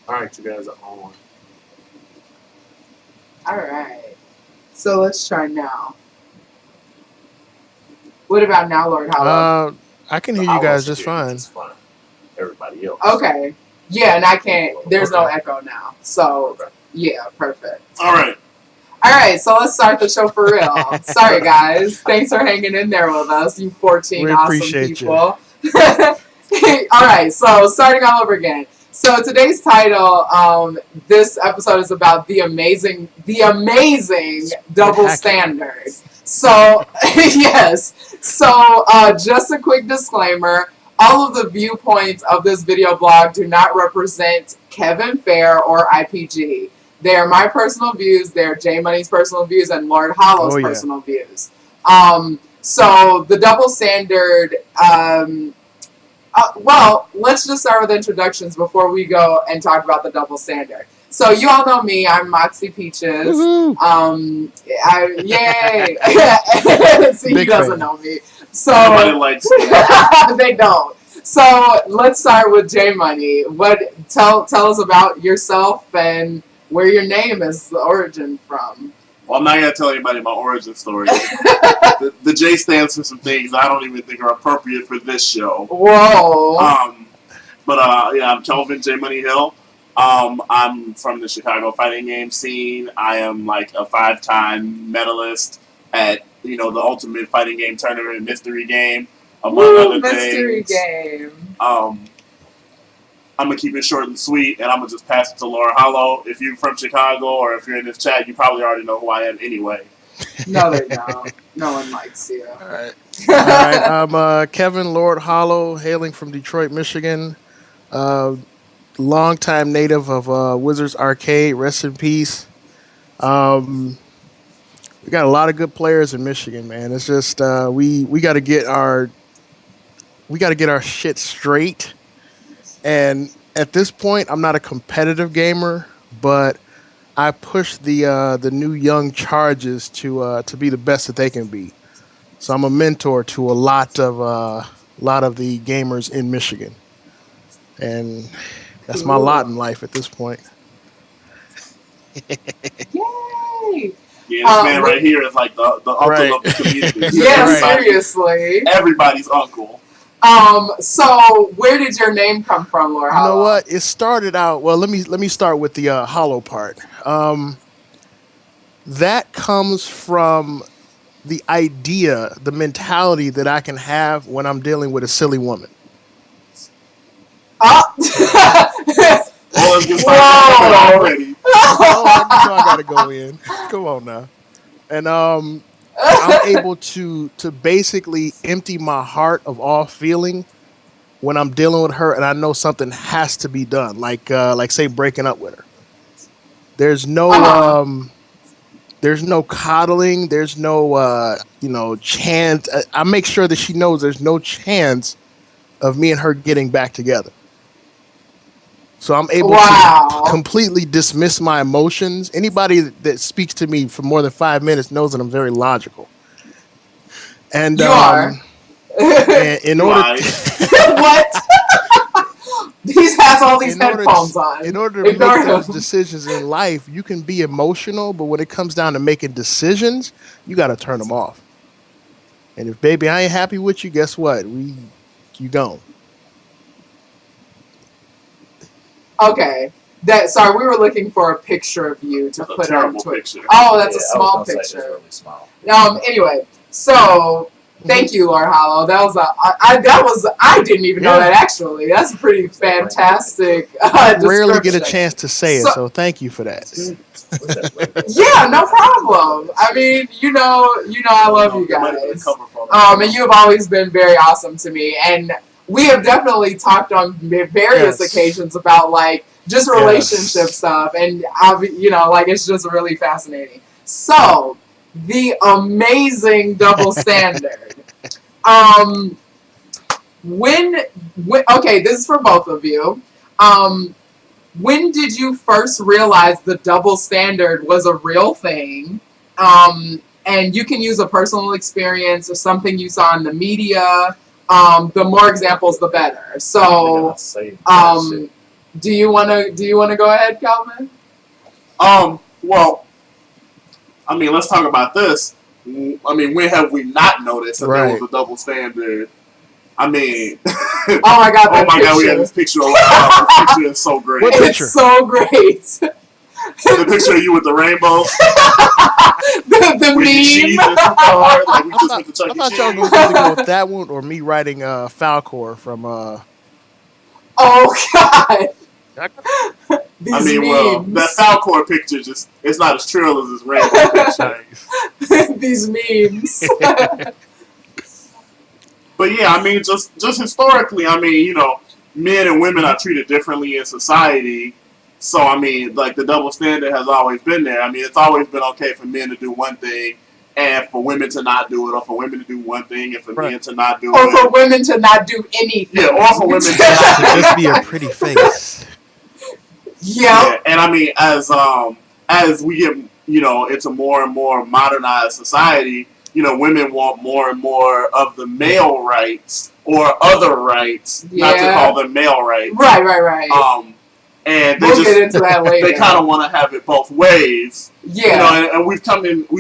All right, you guys are on. All right. So let's try now. What about now, Lord Hollow? Uh, I can The hear you hollow guys should just hear you fine. just fine. Everybody else. Okay. Yeah, and I can't. There's no Okay. echo now. So Okay. yeah, perfect. All right. All right, so let's start the show for real. Sorry, guys. Thanks for hanging in there with us, you 14 We awesome appreciate you. people. All right, so starting all over again. So today's title, this episode is about the amazing double Spectacular. standard. So yes, so just a quick disclaimer: all of the viewpoints of this video blog do not represent Kevin Fair or IPG. They are my personal views. They're J Money's personal views and Lord Hollow's Oh yeah. personal views. So the double standard. Well, let's just start with introductions before we go and talk about the double standard. So you all know me. I'm MoxXie Peachez. Woohoo! Yay! See, he Big doesn't fan. know me. Nobody So likes me. they don't. So let's start with J Money. What tell us about yourself and where your name is the origin from. Well, I'm not gonna tell anybody my origin story. The J stands for some things I don't even think are appropriate for this show. Whoa. Yeah, I'm Kelvin J Money Hill. I'm from the Chicago fighting game scene. I am like a 5-time medalist at the Ultimate Fighting Game Tournament Mystery Game, among other mystery things. game. I'm gonna keep it short and sweet, and I'm gonna just pass it to Laura Hollow. If you're from Chicago or if you're in this chat, you probably already know who I am anyway. No, they don't. No one likes you. All right. All right. I'm Kevin Lord Hollow, hailing from Detroit, Michigan. Uh, Longtime native of Wizards Arcade. Rest in peace. Um, we got a lot of good players in Michigan, man. It's just we got to get our shit straight. And at this point, I'm not a competitive gamer, but I push the new young charges to be the best that they can be. So I'm a mentor to a lot of the gamers in Michigan, and that's my lot Cool. in life at this point. Yay! Yeah, this man What- right here is like the uncle Right. of the community. Yeah, Right. seriously. Everybody's uncle. So where did your name come from, Laura? You know what? It started out well. Let me start with the hollow part. That comes from the idea, the mentality that I can have when I'm dealing with a silly woman. Oh. Well, let's get Whoa. started already. I gotta go in. Come on now. And I'm able to basically empty my heart of all feeling when I'm dealing with her, and I know something has to be done. Like say breaking up with her. There's no Uh-huh. there's no coddling. There's no chance. I make sure that she knows there's no chance of me and her getting back together. So I'm able to Wow. completely dismiss my emotions. Anybody that speaks to me for more than 5 minutes knows that I'm very logical. And You are. in order Right. What? He has all these in order headphones on. in order to Ignore make those him. decisions in life, you can be emotional, but when it comes down to making decisions, you got to turn them off. And if baby, I ain't happy with you, guess what? You gone. Okay. Sorry, we were looking for a picture of you to That's a put on terrible Twitter. picture. Oh, that's a Yeah, I was small gonna say it's picture. really small. Anyway, so thank you, Lord Hollow. That was I didn't even know Yeah. that actually. That's a pretty fantastic I rarely get a description. chance to say it, So- so thank you for that. Yeah, no problem. I mean, I love you Get ready for the guys. cover photo. And you have always been very awesome to me. And we have definitely talked on various Yes. occasions about like just Yes. relationship stuff, and like it's just really fascinating. So the amazing double standard. Um, when okay, this is for both of you. When did you first realize the double standard was a real thing? And you can use a personal experience or something you saw in the media. The more examples, the better. So, Do you wanna go ahead, Calvin? Well, I mean, let's talk about this. I mean, when have we not noticed that there was a double standard? I mean, oh my god, we had this picture. This picture is so great. It's so great. The picture of you with the rainbow. the meme. I thought y'all were going to go with that one or me writing Falcor from. Oh god. I mean, well, that Falcor picture it's not as trill as this rainbow picture. These memes. But yeah, I mean, just historically, I mean, you know, men and women are treated differently in society. So, I mean, like, the double standard has always been there. I mean, it's always been okay for men to do one thing and for women to not do it, or for women to do one thing and for men to not do it. Or for women to not do anything. Yeah, or for women to just be a pretty face. Yeah. And, I mean, as we get, you know, into more and more modernized society, you know, women want more and more of the male rights or other rights, not to call them male rights. Right. And we'll get into that later. They kind of want to have it both ways. Yeah. You know, and we've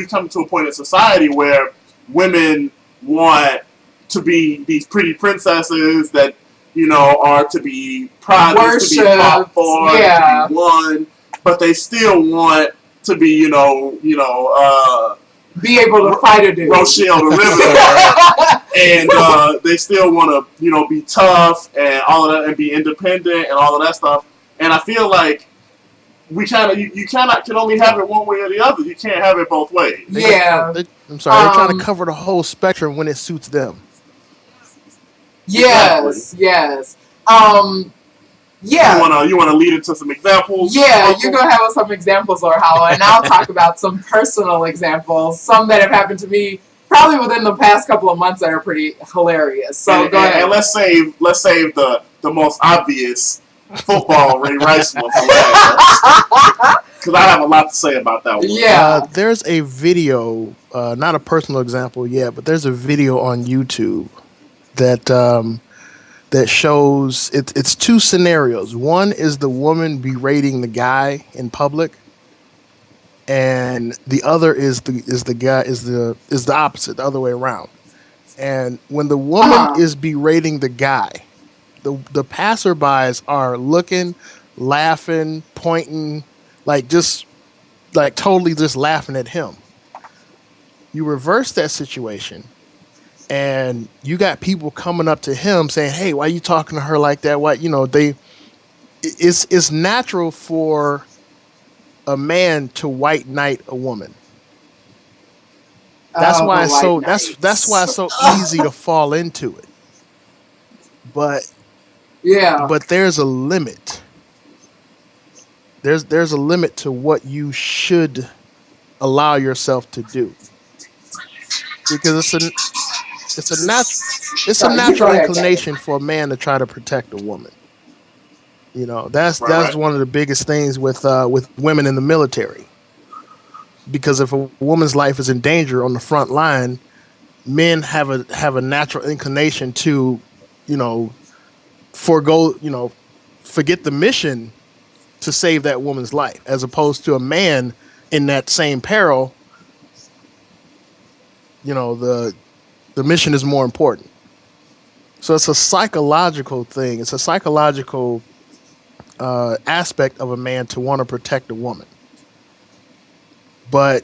come to a point in society where women want to be these pretty princesses that, you know, are to be prized, to be fought for, to be won, but they still want to be, you know, be able to fight a dude. Rochelle the Riveter. And they still want to, you know, be tough and all of that, and be independent and all of that stuff. And I feel like we kind of you can only have it one way or the other. You can't have it both ways. I'm sorry. They're trying to cover the whole spectrum when it suits them. Yes. Yeah. You wanna lead into some examples? Yeah, you're gonna have some examples, or how, and I'll talk about some personal examples, some that have happened to me probably within the past couple of months that are pretty hilarious. So go ahead. And let's save the most obvious football Ray Rice was hilarious. Because I have a lot to say about that one. Yeah. There's a video, not a personal example yet, but there's a video on YouTube that shows it's two scenarios. One is the woman berating the guy in public, and the other is the opposite, the other way around. And when the woman is berating the guy, the passerbys are looking, laughing, pointing, totally just laughing at him. You reverse that situation, and you got people coming up to him saying, "Hey, why are you talking to her like that?" What, you know, it's natural for a man to white knight a woman. That's why that's why it's so easy to fall into it. But there's a limit. There's a limit to what you should allow yourself to do, because it's a natural inclination for a man to try to protect a woman. You know, that's one of the biggest things with women in the military. Because if a woman's life is in danger on the front line, men have a natural inclination to, you know, forget the mission to save that woman's life, as opposed to a man in that same peril. You know, the mission is more important. So it's a psychological thing. It's a psychological aspect of a man to want to protect a woman. But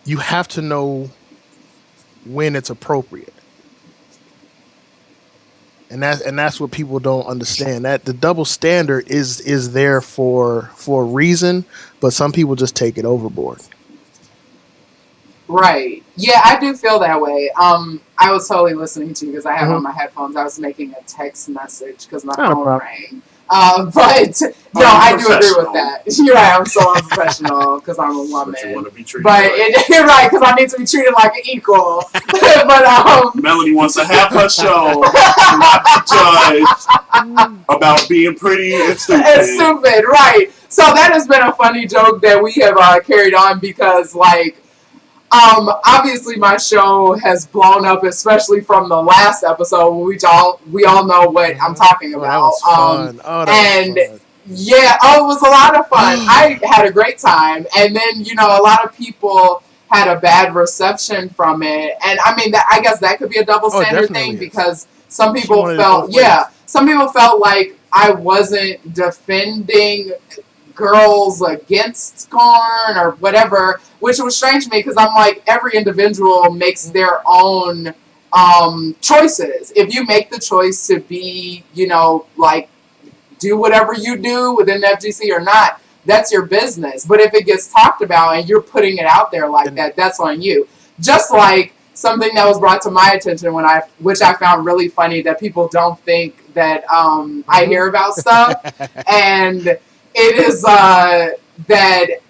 you have to know when it's appropriate. And that's what people don't understand. That the double standard is there for a reason, but some people just take it overboard. Right. Yeah, I do feel that way. I was totally listening to you because I have on my headphones. I was making a text message because my phone rang. But no, I do agree with that. You're right. I'm so unprofessional because I'm a woman. But you want to be treated you're right, because I need to be treated like an equal. But Melanie wants to have her show, not be judged about being pretty and stupid. Right. So that has been a funny joke that we have carried on because, like, Obviously my show has blown up, especially from the last episode, which we all know what I'm talking Oh, that about. was fun. Oh, that was And fun. yeah, oh, it was a lot of fun. I had a great time, and then a lot of people had a bad reception from it, and I mean, I guess that could be a double Oh, it standard thing definitely is. because some She people wanted it felt, both ways. some people felt like I wasn't defending girls against corn or whatever, which was strange to me because I'm like, every individual makes their own choices. If you make the choice to be, like, do whatever you do within the FGC or not, that's your business. But if it gets talked about and you're putting it out there like that, that's on you. Just like something that was brought to my attention which I found really funny, that people don't think that I hear about stuff, and it is that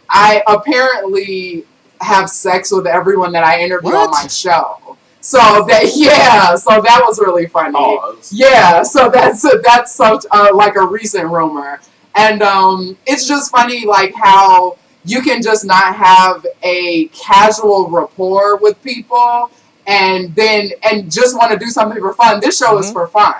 I apparently have sex with everyone that I interview on my What? show. So that was really funny. Pause. Yeah, so that's such like a recent rumor, and it's just funny like how you can just not have a casual rapport with people, and just want to do something for fun. This show is for fun,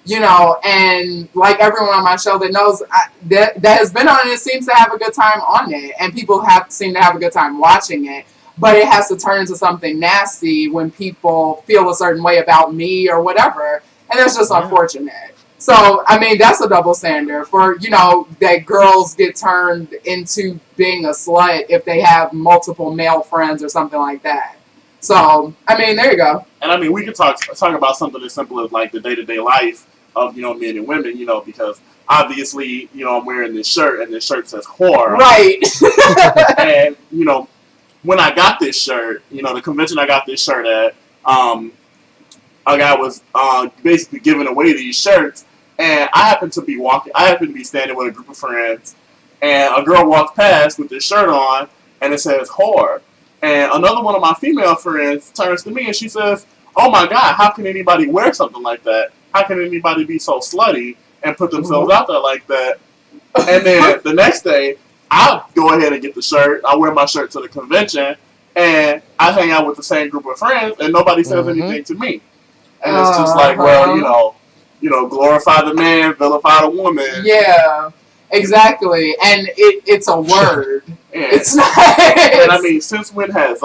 and like everyone on my show that knows that has been on it seems to have a good time on it, and people seem to have a good time watching it. But it has to turn into something nasty when people feel a certain way about me or whatever, and that's just unfortunate. So, I mean, that's a double standard for, that girls get turned into being a slut if they have multiple male friends or something like that. So, I mean, there you go. And I mean, we could talk about something as simple as like the day-to-day life of men and women, because obviously, I'm wearing this shirt and this shirt says whore. Right. And when I got this shirt, the convention I got this shirt at, a guy was basically giving away these shirts, and I happened to be standing with a group of friends, and a girl walked past with this shirt on, and it says whore. And another one of my female friends turns to me and she says, "Oh my God, how can anybody wear something like that? How can anybody be so slutty and put themselves out there like that?" And then the next day, I'll go ahead and get the shirt. I wear my shirt to the convention, and I hang out with the same group of friends, and nobody says anything to me. And it's just like, well, glorify the man, vilify the woman. Yeah, exactly. And it's a word. It's not. And I mean, since when has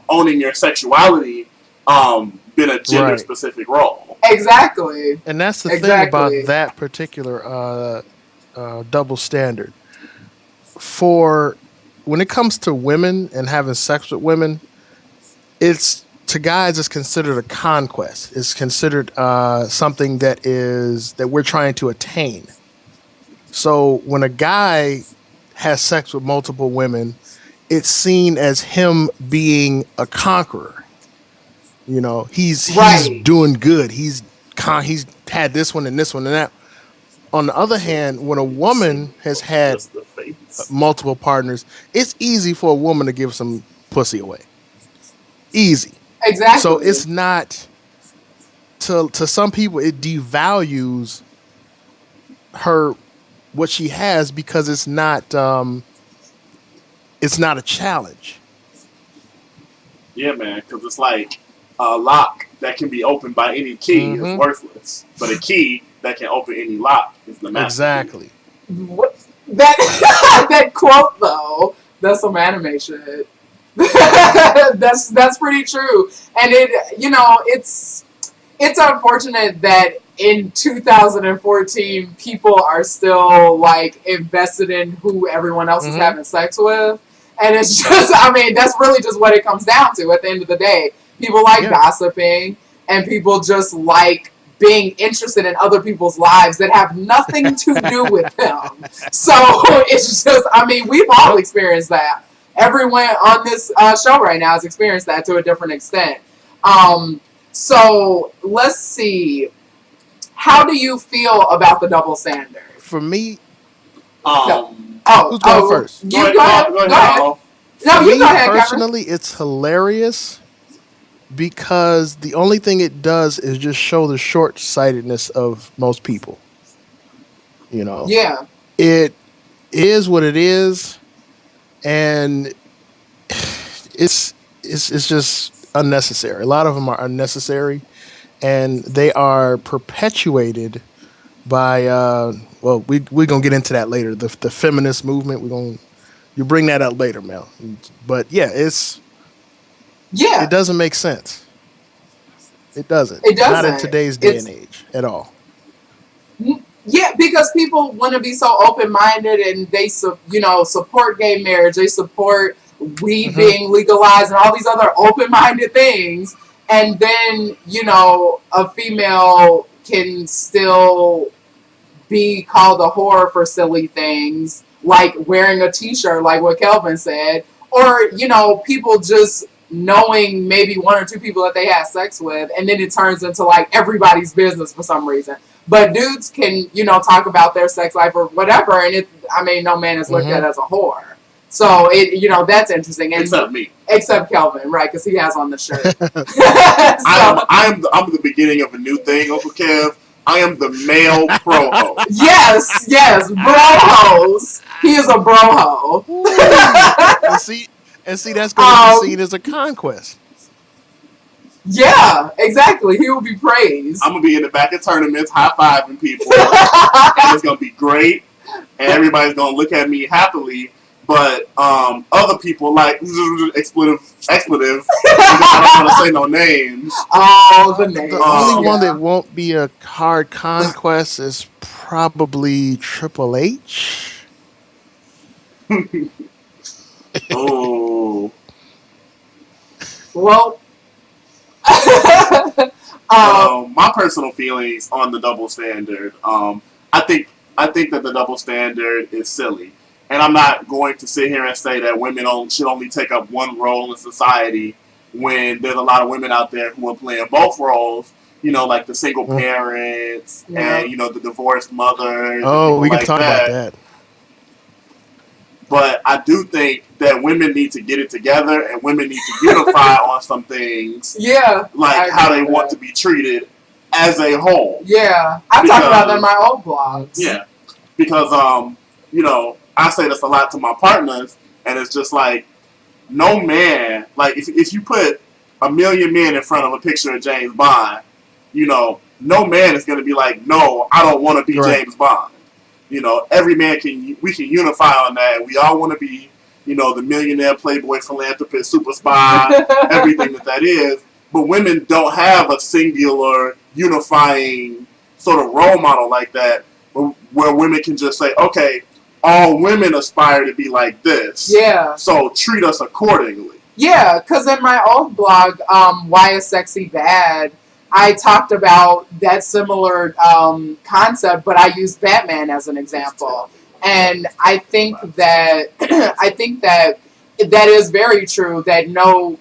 owning your sexuality been a gender specific role? Exactly. And that's the thing about that particular double standard. For when it comes to women and having sex with women, to guys it's considered a conquest. It's considered something that we're trying to attain. So when a guy has sex with multiple women, it's seen as him being a conqueror. He's doing good. He's had this one and this one and that. On the other hand, when a woman has had multiple partners, it's easy for a woman to give some pussy away. Easy. Exactly. So it's not, to some people, it devalues what she has, because it's not a challenge. Yeah, man, because it's like a lock that can be opened by any key is worthless, but a key that can open any lock is the master. Exactly. What? That quote though, that's some anime shit. that's pretty true, and it's unfortunate that in 2014 people are still like invested in who everyone else is having sex with, and it's just, I mean, that's really just what it comes down to at the end of the day. People like gossiping, and people just like being interested in other people's lives that have nothing to do with them. So it's just, I mean, we've all experienced that. Everyone on this show right now has experienced that to a different extent. So let's see. How do you feel about the double standard? For me, who's going first? Go ahead. No, you go ahead, personally, it's hilarious, because the only thing it does is just show the short-sightedness of most people. Yeah. It is what it is, and it's it's just unnecessary. A lot of them are unnecessary, and they are perpetuated by well, we're gonna get into that later. The feminist movement. We're gonna you bring that up later, Mel. But yeah, Yeah, it doesn't make sense. It doesn't. it Not in doesn't. today's day and It's age at all. Yeah, because people want to be so open minded and they support gay marriage, they support weed Hmm. being legalized and all these other open minded things, and then a female can still be called a whore for silly things like wearing a t-shirt, like what Kelvin said, or people just knowing maybe one or two people that they had sex with, and then it turns into like everybody's business for some reason. But dudes can talk about their sex life or whatever, and no man is looked Hmm. at as a whore. So that's interesting, and Except me. except Kelvin, right? Because he has on the shirt. I'm the beginning of a new thing, Uncle Kev. I am the male pro ho. Yes, bro hoes. He is a bro ho. Ooh. And see, that's going to be um, seen as a conquest. yeah, exactly. He will be praised. I'm gonna be in the back of tournaments, high fiving people, and it's gonna be great. And everybody's gonna look at me happily. But other people like expletive. I don't want to say no names. Oh, the name. The Oh, only one Yeah. that won't be a hard conquest is probably Triple H. Oh, Well, my personal feelings on the double standard. I think I think that the double standard is silly, and I'm not going to sit here and say that should only take up one role in society when there's a lot of women out there who are playing both roles. You know, like the single Mm. parents yeah. and the divorced mothers and Oh, people we can like talk about that. that. But I do think that women need to get it together and women need to unify on some things, Yeah, I like how agree they with want that. to be treated as a whole. Yeah, I talk about that in Because my old blogs. yeah, because I say this a lot to my partners, and it's just like no man, like if you put a million men in front of a picture of James Bond, no man is going to be like, no, I don't want to be Right. James Bond. Every man we can unify on that. We all want to be, the millionaire, playboy, philanthropist, super spy, everything that is. But women don't have a singular unifying sort of role model like that, where women can just say, okay, all women aspire to be like this, Yeah. so treat us accordingly. Yeah, because in my old blog, Why is Sexy Bad, I talked about that similar concept, but I used Batman as an example. And I think that that is very true, that no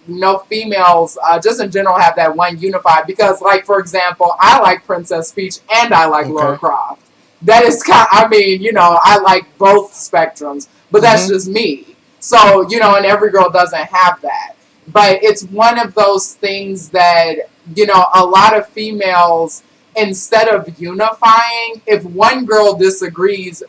females just in general have that one unified, because like for example, I like Princess Peach and I like Lara Okay. Croft. That is I like both spectrums, but that's Hmm. just me. So, and every girl doesn't have that. But it's one of those things that, a lot of females, instead of unifying, if one girl disagrees,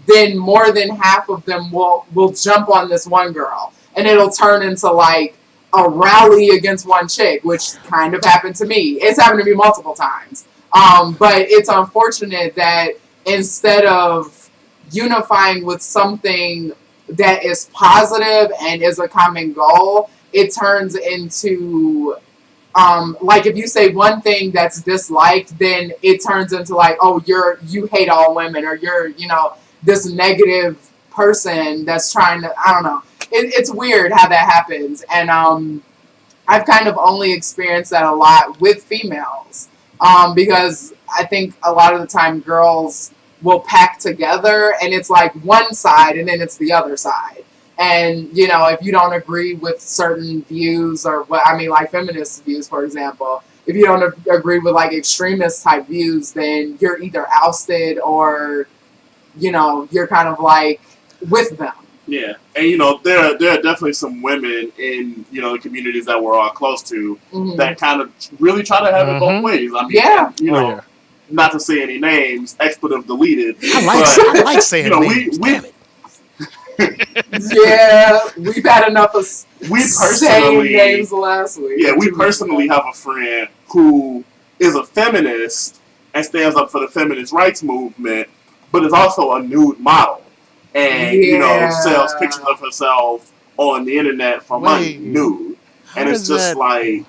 then more than half of them will jump on this one girl. And it'll turn into like a rally against one chick, which kind of happened to me. It's happened to me multiple times. But it's unfortunate that instead of unifying with something that is positive and is a common goal, it turns into like if you say one thing that's disliked, then it turns into like, oh, you hate all women, or you're this negative person that's trying to, I don't know. It's weird how that happens, and I've kind of only experienced that a lot with females, because I think a lot of the time girls will pack together and it's like one side and then it's the other side. And, if you don't agree with certain views or like feminist views, for example, if you don't agree with like extremist type views, then you're either ousted or, you're kind of like with them. Yeah, and there are definitely some women in the communities that we're all close to Mhm. that kind of really try to have it both Hmm. ways. I mean, Yeah. Oh yeah. not to say any names, expletive deleted, I but like saying you know, names. we Damn it. Yeah, we've had enough of We saying personally, names last week. yeah, we personally have a friend who is a feminist and stands up for the feminist rights movement, but is also a nude model, and sells pictures of herself on the internet for money, Wait, nude, how and it's does just that? like,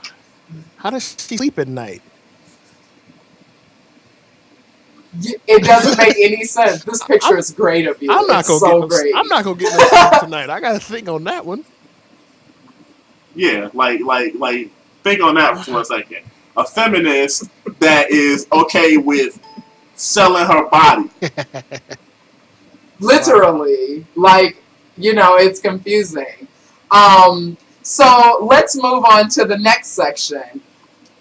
How does she sleep at night? It doesn't make any sense. This picture I'm, is great of you. I'm not It's gonna so get no. great. I'm not gonna get no sleep tonight. I gotta think on that one. yeah, like, think on that for a second. A feminist that is okay with selling her body. Literally, like, it's confusing. So let's move on to the next section.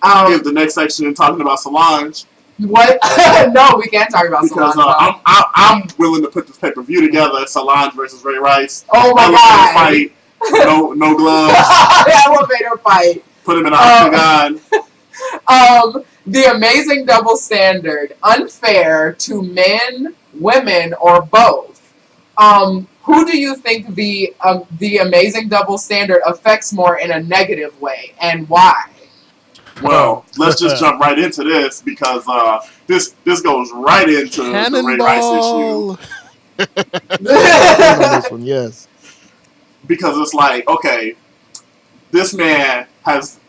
Is the next section talking about Solange? What? No, we can't talk about Because Solange. I'm willing to put this pay-per-view together. Solange versus Ray Rice. Oh my god! Fight. No gloves. Elevator fight. Put him in an octagon. The amazing double standard, unfair to men, women, or both. Who do you think the amazing double standard affects more in a negative way, and why? Well, let's just jump right into this because this goes right into the Ray Rice issue. On this one, yes. Because it's like, okay, this man has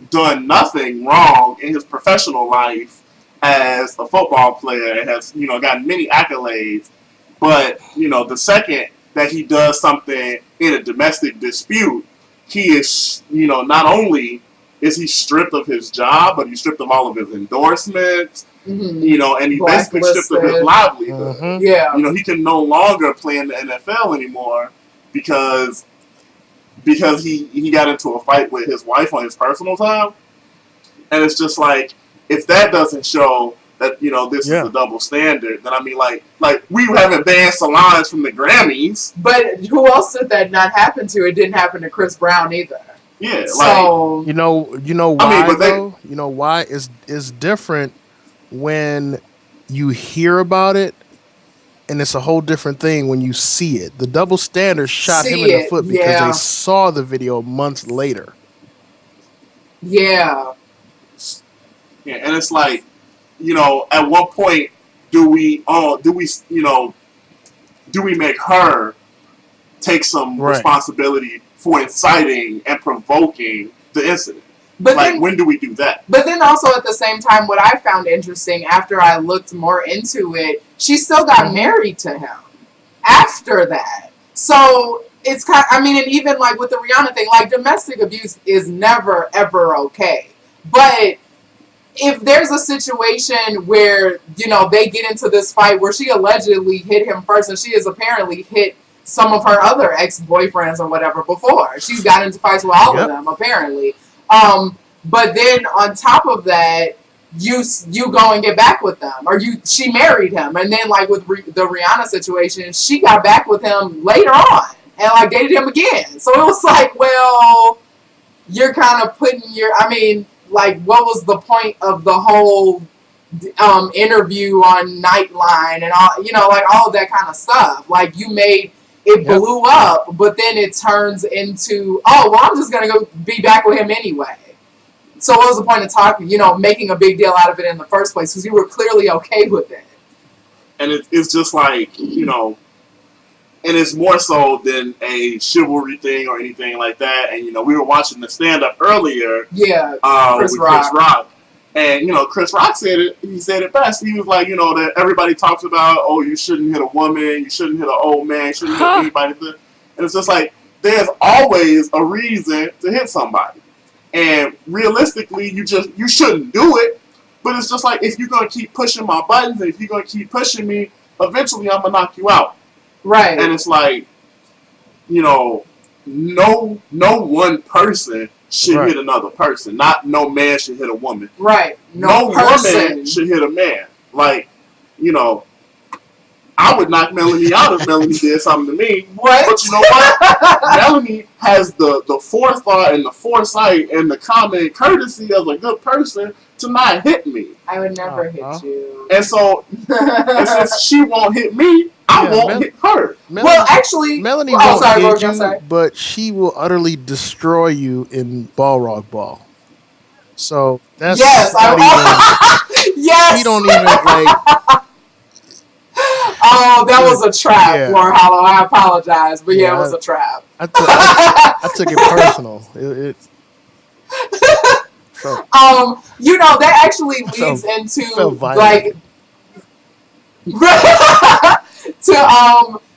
done nothing wrong in his professional life as a football player and has, gotten many accolades. But, the second that he does something in a domestic dispute, he is, not only is he stripped of his job, but he's stripped of all of his endorsements, and he basically stripped of his livelihood. Mm-hmm. Yeah. He can no longer play in the NFL anymore because he got into a fight with his wife on his personal time. And it's just like, if that doesn't show that, this is a double standard, then I mean, like we haven't banned Solange from the Grammys. But who else did that not happen to? It didn't happen to Chris Brown either. Yeah, so you know why though? You know why is different when you hear about it, and it's a whole different thing when you see it. The double standard shot him in the foot because they saw the video months later. Yeah. Yeah, and it's like, at what point do we make her take some responsibility for inciting and provoking the incident? But like, when do we do that? But then also at the same time, what I found interesting after I looked more into it, she still got married to him after that. So it's kind of, and even like with the Rihanna thing, like domestic abuse is never ever okay. But if there's a situation where, they get into this fight where she allegedly hit him first, and she has apparently hit some of her other ex-boyfriends or whatever before. She's got into fights with all of them, apparently. But then on top of that, you go and get back with them, or she married him, and then like with the Rihanna situation, she got back with him later on and like dated him again. So it was like, well, you're kind of putting like, what was the point of the whole interview on Nightline and all, like all of that kind of stuff? Like, you made it blew up, but then it turns into, oh, well, I'm just going to go be back with him anyway. So what was the point of talking, making a big deal out of it in the first place? Because you were clearly okay with it. And it's just like, and it's more so than a chivalry thing or anything like that. And, we were watching the stand-up earlier. Yeah, with Chris Rock. And, Chris Rock said it. He said it best. He was like, that everybody talks about, oh, you shouldn't hit a woman, you shouldn't hit an old man, you shouldn't hit anybody. And it's just like, there's always a reason to hit somebody. And realistically, you shouldn't do it. But it's just like, if you're going to keep pushing my buttons, and if you're going to keep pushing me, eventually I'm going to knock you out. Right. And it's like, no one person should hit another person. No man should hit a woman. Right. No woman should hit a man. Like, I would knock Melanie out if Melanie did something to me. What? But you know what? Melanie has the forethought and the foresight and the common courtesy of a good person to not hit me. I would never hit you. And so, and since she won't hit me, I won't hit her. Well, actually, Melanie won't hit you, but she will utterly destroy you in Balrog Ball. So that's yes, yes. She don't even like. Oh, that was a trap, Lord Hollow. I apologize, but it was a trap. I took it personal. You know, that actually leads into like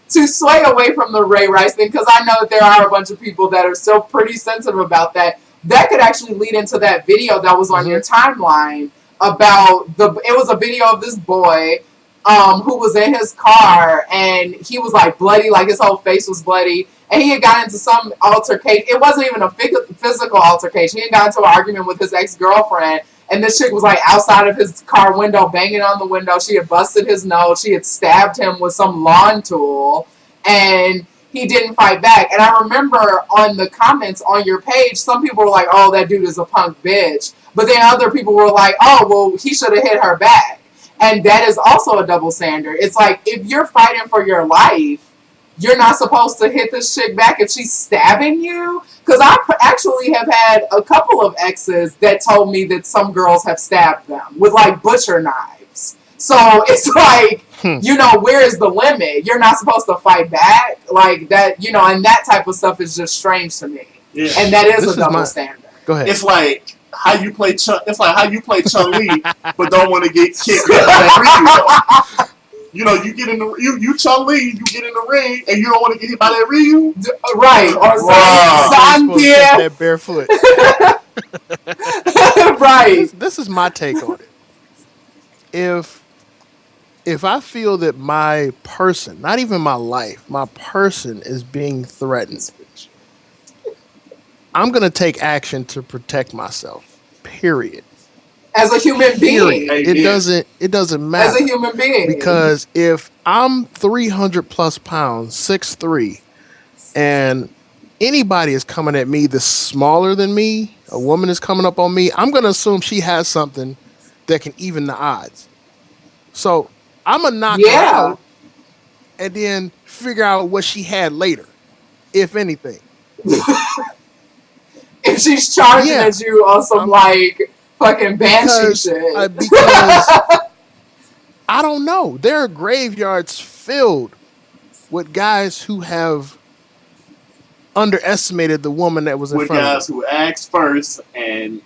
to sway away from the Ray Rice thing, because I know that there are a bunch of people that are still pretty sensitive about that. That could actually lead into that video that was on your timeline about it was a video of this boy who was in his car, and he was like bloody, like his whole face was bloody, and he had gotten into some altercation. It wasn't even a physical altercation. He had gotten into an argument with his ex-girlfriend, and this chick was like outside of his car window, banging on the window. She had busted his nose. She had stabbed him with some lawn tool, and he didn't fight back. And I remember on the comments on your page, some people were like, oh, that dude is a punk bitch. But then other people were like, oh, well, he should have hit her back. And that is also a double standard. It's like, if you're fighting for your life, you're not supposed to hit this chick back if she's stabbing you. Because I actually have had a couple of exes that told me that some girls have stabbed them with like butcher knives. So it's like, you know, where is the limit? You're not supposed to fight back like that, you know, and that type of stuff is just strange to me. Yeah. And that is a double standard. Go ahead. It's like how you play Chun-Li, but don't want to get kicked at Ryu. You know, you get in the you Chun-Li, you get in the ring, and you don't want to get hit by that Ryu. Right. Or that barefoot. Right. This is my take on it. If I feel that my person, not even my life, my person is being threatened, I'm going to take action to protect myself. Period. As a human being. It doesn't matter. As a human being. Because if I'm 300 plus pounds, 6'3", and anybody is coming at me that's smaller than me, a woman is coming up on me, I'm going to assume she has something that can even the odds. So I'm going to knock her out and then figure out what she had later, if anything. If she's charging at you on some like fucking banshee shit. Because I don't know. There are graveyards filled with guys who have underestimated the woman that was in front of them. With guys who asked first and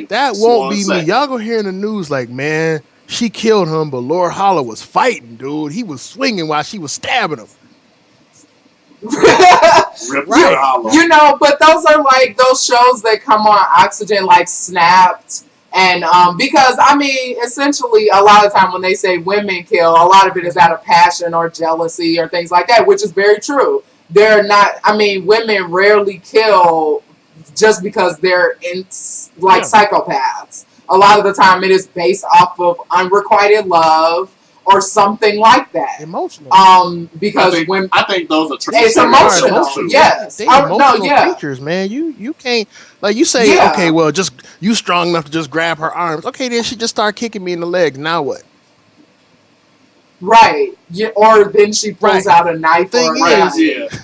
that won't be me. Y'all gonna hear in the news like, man, she killed him, but Lord Holler was fighting, dude. He was swinging while she was stabbing him. Right. You know, but those are like those shows that come on Oxygen, like Snapped, and because I mean, essentially, a lot of time when they say women kill, a lot of it is out of passion or jealousy or things like that, which is very true. They're not. I mean, women rarely kill just because they're psychopaths. A lot of the time, it is based off of unrequited love or something like that. Emotional. Because I think those are it's emotional. Yes. They emotional creatures, man. You can't, like you say, okay, well, just you strong enough to just grab her arms. Okay, then she just started kicking me in the leg. Now what? Right. Yeah, or then she pulls out a knife or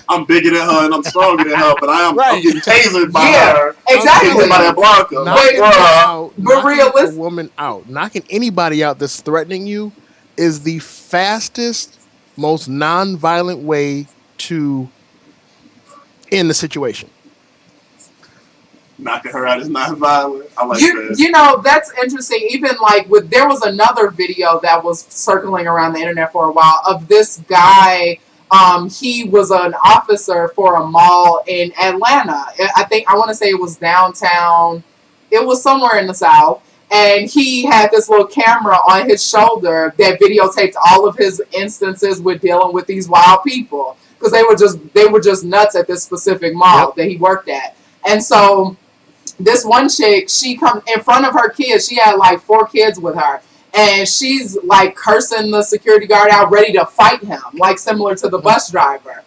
I'm bigger than her and I'm stronger than her, but I'm getting tasered by her. Exactly. By that Blanca. But realistic. A woman out. Knocking anybody out that's threatening you is the fastest, most non-violent way to end the situation. Knocking her out is non-violent. I like that. You know, that's interesting. Even like there was another video that was circling around the internet for a while of this guy. He was an officer for a mall in Atlanta. I want to say it was downtown. It was somewhere in the South. And he had this little camera on his shoulder that videotaped all of his instances with dealing with these wild people. Because they were just nuts at this specific mall that he worked at. And so this one chick, she come in front of her kids. She had like 4 kids with her. and she's like cursing the security guard out, ready to fight him, like similar to the bus driver.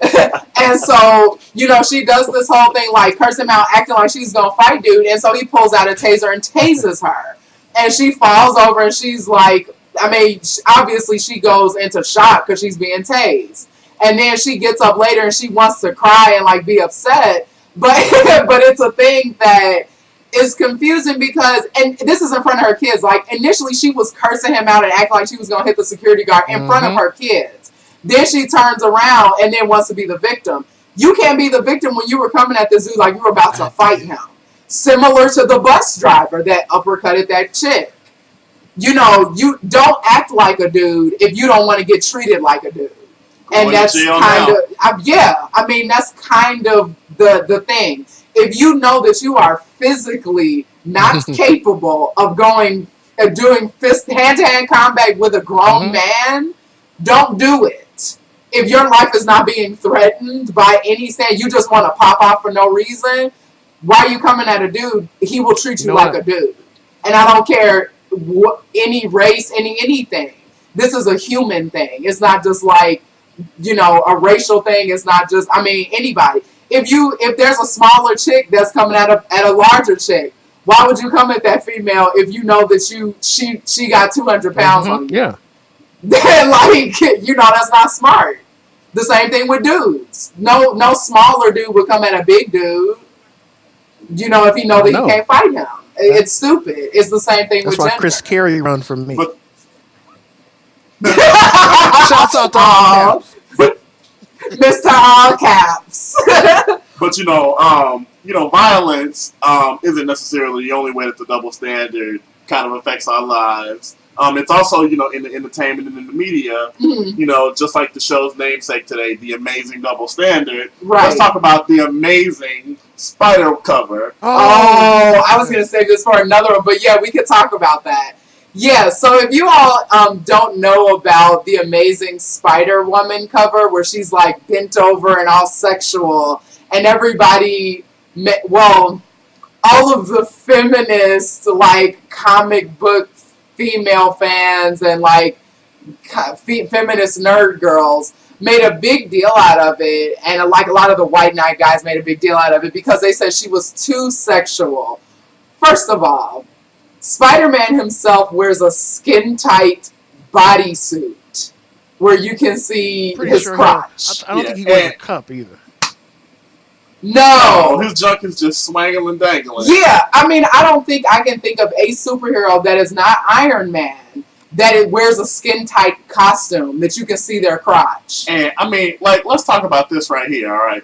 And so, she does this whole thing, like curse him out, acting like she's gonna fight dude, and so he pulls out a taser and tases her. And she falls over and she's like, obviously she goes into shock because she's being tased. And then she gets up later and she wants to cry and like be upset. But it's a thing that is confusing because, and this is in front of her kids, like initially she was cursing him out and acting like she was going to hit the security guard in front of her kids. Then she turns around and then wants to be the victim. You can't be the victim when you were coming at this dude like you were about to fight him. Similar to the bus driver that uppercutted that chick. You don't act like a dude if you don't want to get treated like a dude. And that's kind of, that's kind of the thing. If you know that you are physically not capable of doing hand-to-hand combat with a grown man, don't do it. If your life is not being threatened by any stand, you just want to pop off for no reason, why are you coming at a dude? He will treat you like a dude. And I don't care any race, anything. This is a human thing. It's not just like, a racial thing. It's not just, anybody. If there's a smaller chick that's coming at a larger chick, why would you come at that female if you know that she got 200 pounds on you? Yeah. Then that's not smart. The same thing with dudes. No smaller dude would come at a big dude. If he know that he can't fight him. It's stupid. It's the same thing with gender. That's why Chris Carey run from me. Shouts out to all caps. Mr. All Caps. But violence isn't necessarily the only way that the double standard kind of affects our lives. It's also, in the entertainment and in the media, just like the show's namesake today, The Amazing Double Standard. Right. Let's talk about the amazing Spider cover. Oh, I was going to save this for another one, but yeah, we could talk about that. Yeah, so if you all don't know about the Amazing Spider-Woman cover, where she's like bent over and all sexual, and everybody, all of the feminist, like comic book female fans and like feminist nerd girls made a big deal out of it, and like a lot of the White Knight guys made a big deal out of it because they said she was too sexual. First of all, Spider-Man himself wears a skin-tight bodysuit where you can see his crotch. I don't think he wears a cup either. No. His junk is just swangling and dangling. Yeah, I don't think I can think of a superhero that is not Iron Man that it wears a skin-tight costume that you can see their crotch. And, let's talk about this right here, all right?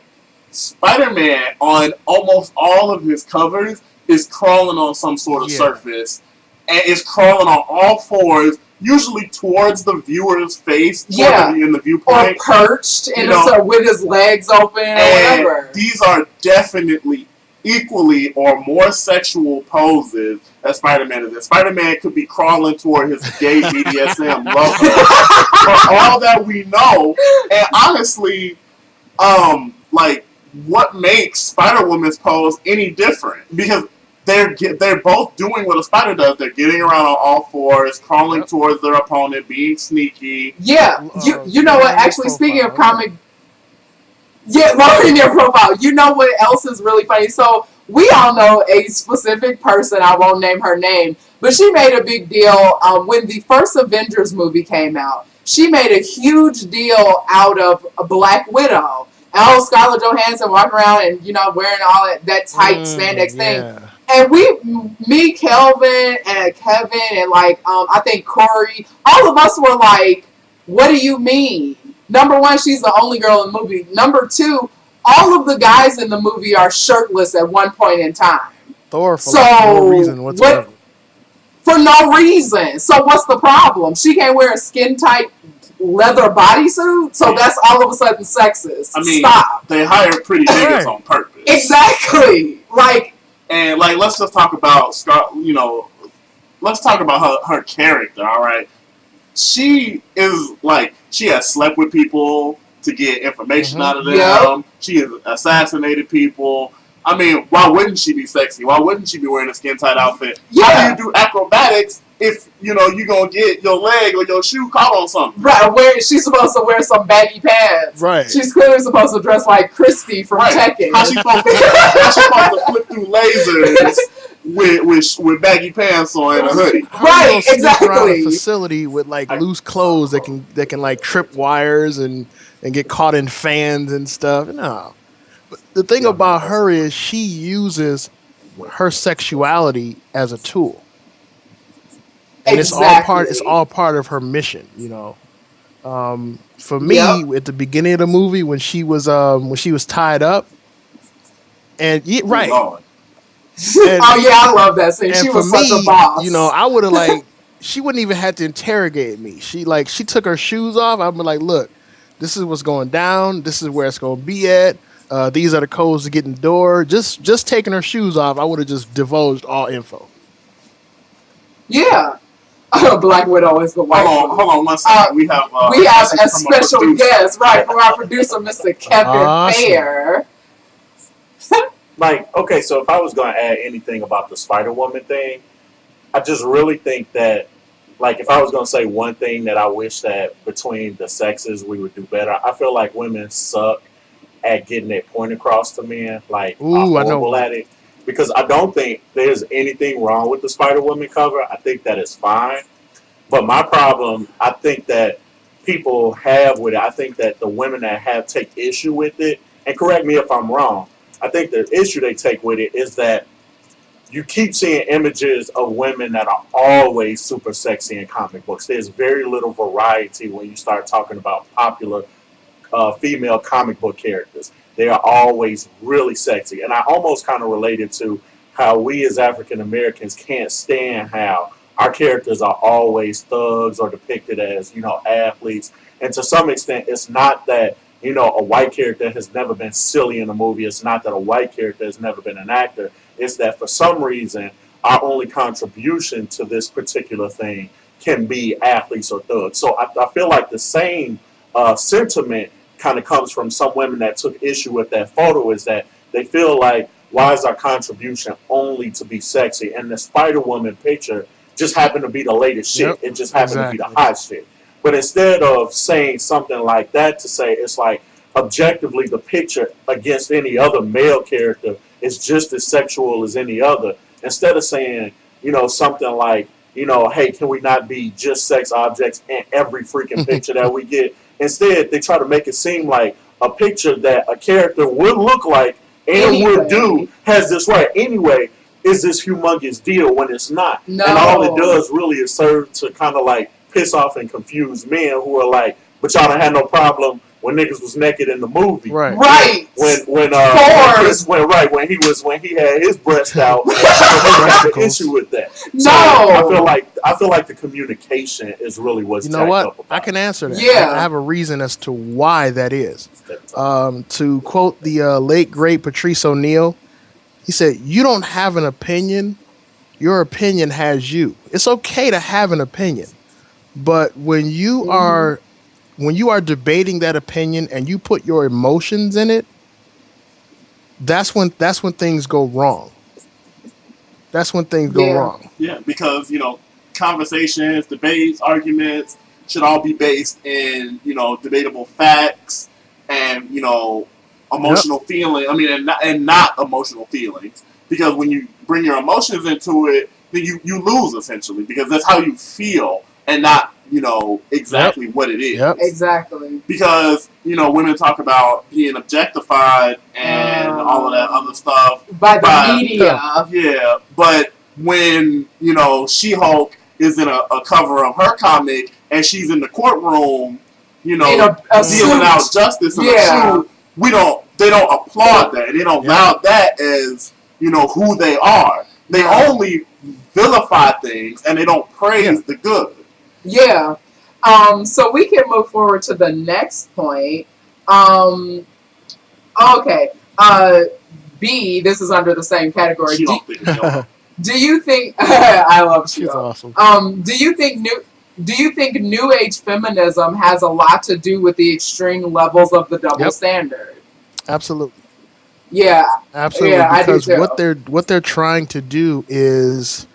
Spider-Man, on almost all of his covers, is crawling on some sort of surface, and is crawling on all fours, usually towards the viewer's face, in the viewpoint. Or perched, with his legs open, or whatever. These are definitely equally or more sexual poses that Spider-Man is in. Spider-Man could be crawling toward his gay BDSM lover. For all that we know, and honestly, what makes Spider-Woman's pose any different? Because they're both doing what a spider does. They're getting around on all fours, crawling towards their opponent, being sneaky. Yeah, you know what? Actually, speaking of comic, lowering your profile. You know what else is really funny? So we all know a specific person. I won't name her name, but she made a big deal when the first Avengers movie came out. She made a huge deal out of a Black Widow. And Scarlett Johansson walking around and wearing all that tight spandex thing. And me, Kelvin, and Kevin, and I think Corey, all of us were like, what do you mean? Number one, she's the only girl in the movie. Number two, all of the guys in the movie are shirtless at one point in time. Thor for no reason whatsoever. For no reason. So what's the problem? She can't wear a skin-tight leather bodysuit, so that's all of a sudden sexist. Stop. They hire pretty niggas on purpose. Exactly. And let's just talk about let's talk about her character, all right? She is she has slept with people to get information out of them. Yep. She has assassinated people. Why wouldn't she be sexy? Why wouldn't she be wearing a skin tight outfit? Yeah. How do you do acrobatics if you gonna get your leg or your shoe caught on something. Right, where she's supposed to wear some baggy pants. Right. She's clearly supposed to dress like Christy from Tekken. How she supposed to flip through lasers with baggy pants on and a hoodie? Right, exactly. Around a facility with like loose clothes that can like trip wires and get caught in fans and stuff. No. But the thing about her is she uses her sexuality as a tool. And it's all part of her mission, For me, at the beginning of the movie when she was tied up, and right. And, I love that scene. She was such a boss. I would have she wouldn't even have to interrogate me. She took her shoes off. I'd be like, look, this is what's going down. This is where it's going to be at. These are the codes to get in the door. Just taking her shoes off, I would have just divulged all info. Yeah. Black Widow is the white. Hold on 1 second. We have a special guest, right, from our producer, Mr. Kevin Fair. Okay, so if I was going to add anything about the Spider-Woman thing, I just really think that, if I was going to say one thing that I wish that between the sexes we would do better, I feel like women suck at getting their point across to men. I'm horrible at it. Because I don't think there's anything wrong with the Spider-Woman cover. I think that it's fine. But my problem, I think that people have with it, I think that the women that take issue with it, and correct me if I'm wrong, I think the issue they take with it is that you keep seeing images of women that are always super sexy in comic books. There's very little variety when you start talking about popular female comic book characters. They are always really sexy. And I almost kind of related to how we as African Americans can't stand how our characters are always thugs or depicted as, athletes. And to some extent, it's not that, a white character has never been silly in a movie. It's not that a white character has never been an actor. It's that for some reason, our only contribution to this particular thing can be athletes or thugs. So I feel like the same sentiment kind of comes from some women that took issue with that photo, is that they feel like, why is our contribution only to be sexy? And the Spider-Woman picture just happened to be the latest shit. Yep, it just happened to be the hot shit. But instead of saying something like that, to say it's like objectively the picture against any other male character is just as sexual as any other. Instead of saying, something like, hey, can we not be just sex objects in every freaking picture that we get? Instead, they try to make it seem like a picture that a character would look like and would do has this right. Anyway, is this humongous deal when it's not. No. And all it does really is serve to kind of piss off and confuse men who are like, but y'all don't have no problem when niggas was naked in the movie. Right. Right. When he had his breast out, I have an issue with that. No. So I feel like the communication is really what's up about it. I can answer that. Yeah. I have a reason as to why that is. To quote the late great Patrice O'Neal, he said, "You don't have an opinion. Your opinion has you. It's okay to have an opinion, but when you are debating that opinion and you put your emotions in it, that's when things go wrong. That's when things go wrong." Yeah, because conversations, debates, arguments should all be based in debatable facts and emotional feeling. I mean, and not emotional feelings. Because when you bring your emotions into it, then you lose essentially, because that's how you feel and not exactly what it is. Yep. Exactly. Because women talk about being objectified and all of that other stuff by the media. Yeah, but when She-Hulk is in a cover of her comic and she's in the courtroom, dealing out justice in a suit, they don't applaud that. They don't allow that as who they are. They only vilify things and they don't praise the good. Yeah. So we can move forward to the next point. Okay. B, this is under the same category. Do you think I love She's awesome. Do you think new age feminism has a lot to do with the extreme levels of the double standard? Absolutely. Yeah. Absolutely. Yeah, because I do too. what they're trying to do is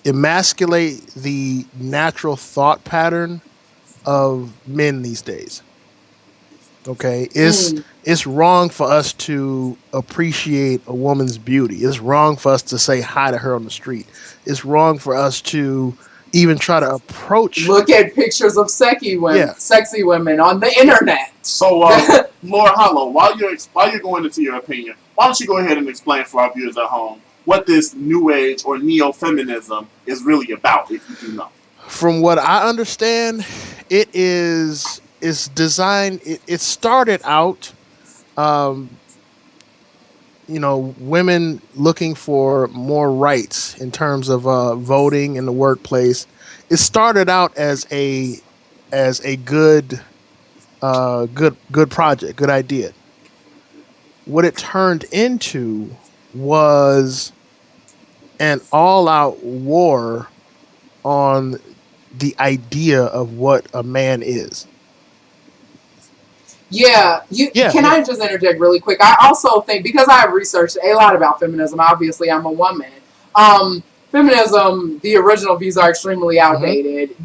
emasculate the natural thought pattern of men these days. Okay, Mm. it's wrong for us to appreciate a woman's beauty. It's wrong for us to say hi to her on the street. It's wrong for us to even try to approach. Look at pictures of Yeah. sexy women on the internet. So, Laura Hollow, while you're going into your opinion, why don't you go ahead and explain for our viewers at home what this new age or neo-feminism is really about, if you do know? From what I understand, it's designed. It started out, um, women looking for more rights in terms of voting in the workplace. It started out as a good project, good idea. What it turned into was an all-out war on the idea of what a man is. Yeah, can I just interject really quick? I also think, because I have researched a lot about feminism, obviously I'm a woman. Feminism, the original views are extremely outdated.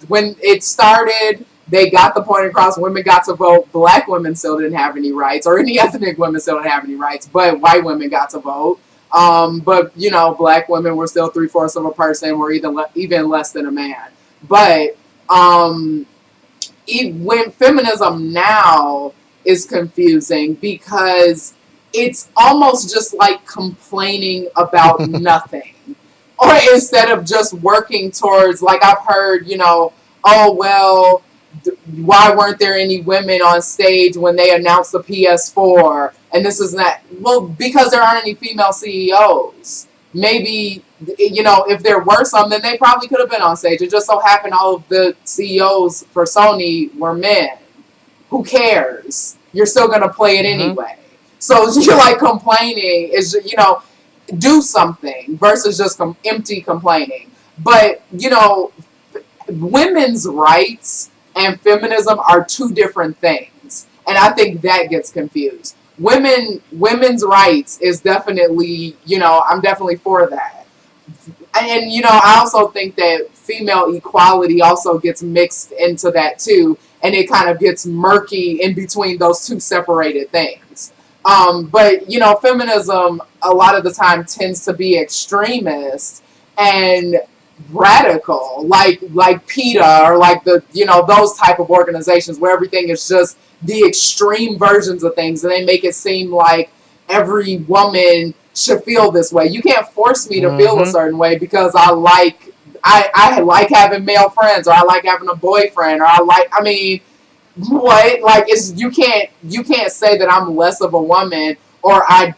When it started, they got the point across, women got to vote, black women still didn't have any rights, or any ethnic women still didn't have any rights, but white women got to vote. But, black women were still 3/4 of a person, were even less than a man. But, when feminism now is confusing, because it's almost just like complaining about nothing. Or instead of just working towards, like I've heard, oh, well, why weren't there any women on stage when they announced the PS4? And this is not, well, because there aren't any female CEOs. Maybe, if there were some, then they probably could have been on stage. It just so happened all of the CEOs for Sony were men. Who cares? You're still going to play it anyway. So you're like complaining is, do something versus just empty complaining. But, women's rights and feminism are two different things. And I think that gets confused. Women's rights is definitely, I'm definitely for that. And, I also think that female equality also gets mixed into that too. And it kind of gets murky in between those two separated things. But, feminism a lot of the time tends to be extremist and radical, like PETA or like those type of organizations where everything is just the extreme versions of things, and they make it seem like every woman should feel this way. You can't force me to feel a certain way because I like having male friends, or I like having a boyfriend, or what? Like, you can't say that I'm less of a woman, or I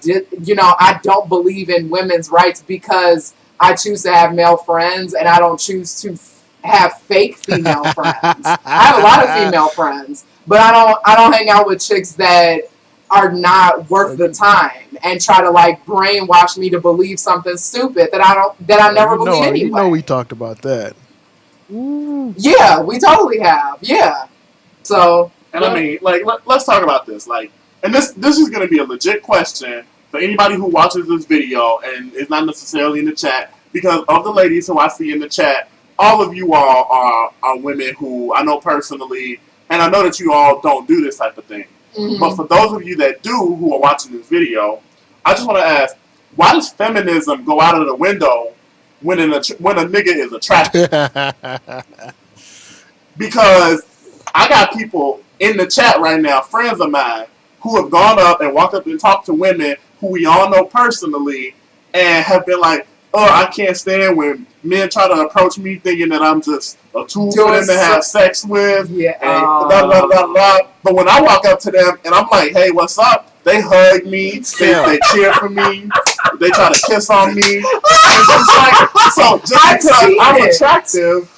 don't believe in women's rights because I choose to have male friends and I don't choose to have fake female friends. I have a lot of female friends, but I don't hang out with chicks that are not worth the time and try to like brainwash me to believe something stupid that I never believe anyway. We talked about that. Ooh. Yeah, we totally have. Yeah. So, and I mean, like, let's talk about this. Like, and this is going to be a legit question for anybody who watches this video and is not necessarily in the chat, because of the ladies who I see in the chat, all of you all are women who I know personally, and I know that you all don't do this type of thing. But for those of you that do, who are watching this video, I just want to ask, why does feminism go out of the window when a nigga is attractive? Because I got people in the chat right now, friends of mine, who have gone up and walked up and talked to women who we all know personally and have been like, oh, I can't stand when men try to approach me thinking that I'm just a tool for them to have sex with. Yeah. And blah, blah, blah, blah. But when I walk up to them and I'm like, hey, what's up? They hug me. They cheer for me. They try to kiss on me. It's just like, so just because I'm attractive,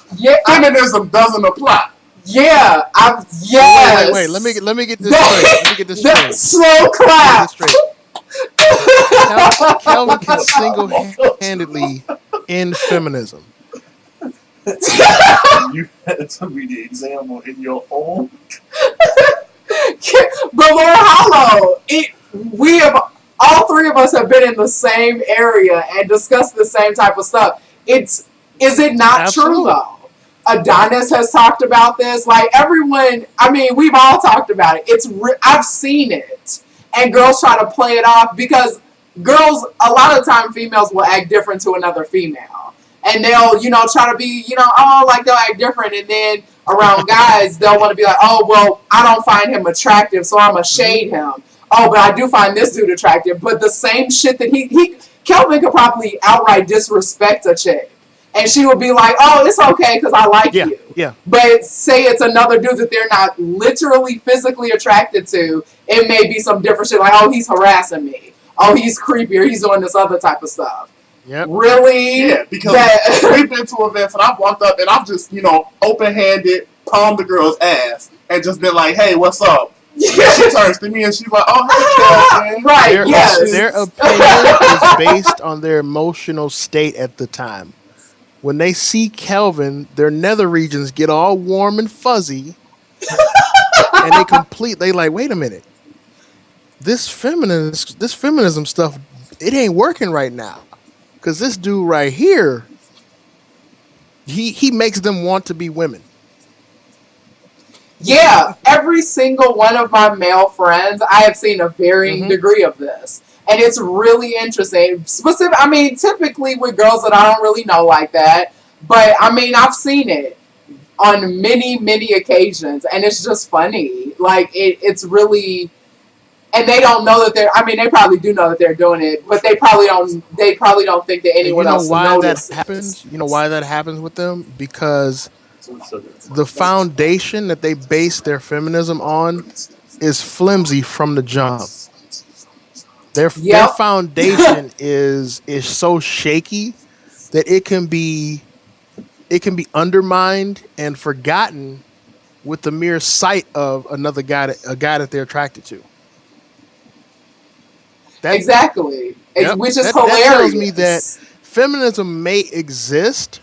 feminism doesn't apply. Yeah, yes. Wait. Let me get this straight. Let me get this straight. Slow clap. Kelvin can single-handedly end feminism. You had to be the example in your own. But Laura Hollow, all three of us have been in the same area and discussed the same type of stuff. It's Is it not true Absolutely. though? Adonis has talked about this. Like everyone, I mean, we've all talked about it. I've seen it, and girls try to play it off because girls, a lot of the time, females will act different to another female, and they'll, try to be, oh, like they'll act different, and then around guys, they'll want to be like, oh, well, I don't find him attractive, so I'm gonna shade him. Oh, but I do find this dude attractive. But the same shit that Kelvin could probably outright disrespect a chick. And she would be like, oh, it's okay because I like Yeah, you. yeah. But say it's another dude that they're not literally physically attracted to, it may be some different shit like, oh, he's harassing me. Oh, he's creepy or he's doing this other type of stuff. Yep. Really? Yeah, because we've been to events and I've walked up and I've just, open-handed palmed the girl's ass and just been like, hey, what's up? And she turns to me and she's like, oh, hey, Kelvin. Right, yes. Their opinion is based on their emotional state at the time. When they see Kelvin, their nether regions get all warm and fuzzy, and they like, wait a minute, this feminism stuff, it ain't working right now, because this dude right here, he makes them want to be women. Yeah, every single one of my male friends, I have seen a varying degree of this. And it's really interesting. Typically with girls that I don't really know like that. But, I've seen it on many, many occasions. And it's just funny. Like, it's really... And they don't know that they probably do know that they're doing it. But they probably don't think that anyone else notices. You know why that happens with them? Because the foundation that they base their feminism on is flimsy from the jump. Their foundation is so shaky that it can be undermined and forgotten with the mere sight of a guy that they're attracted to. Exactly. Yep, which is hilarious. That tells me that feminism may exist,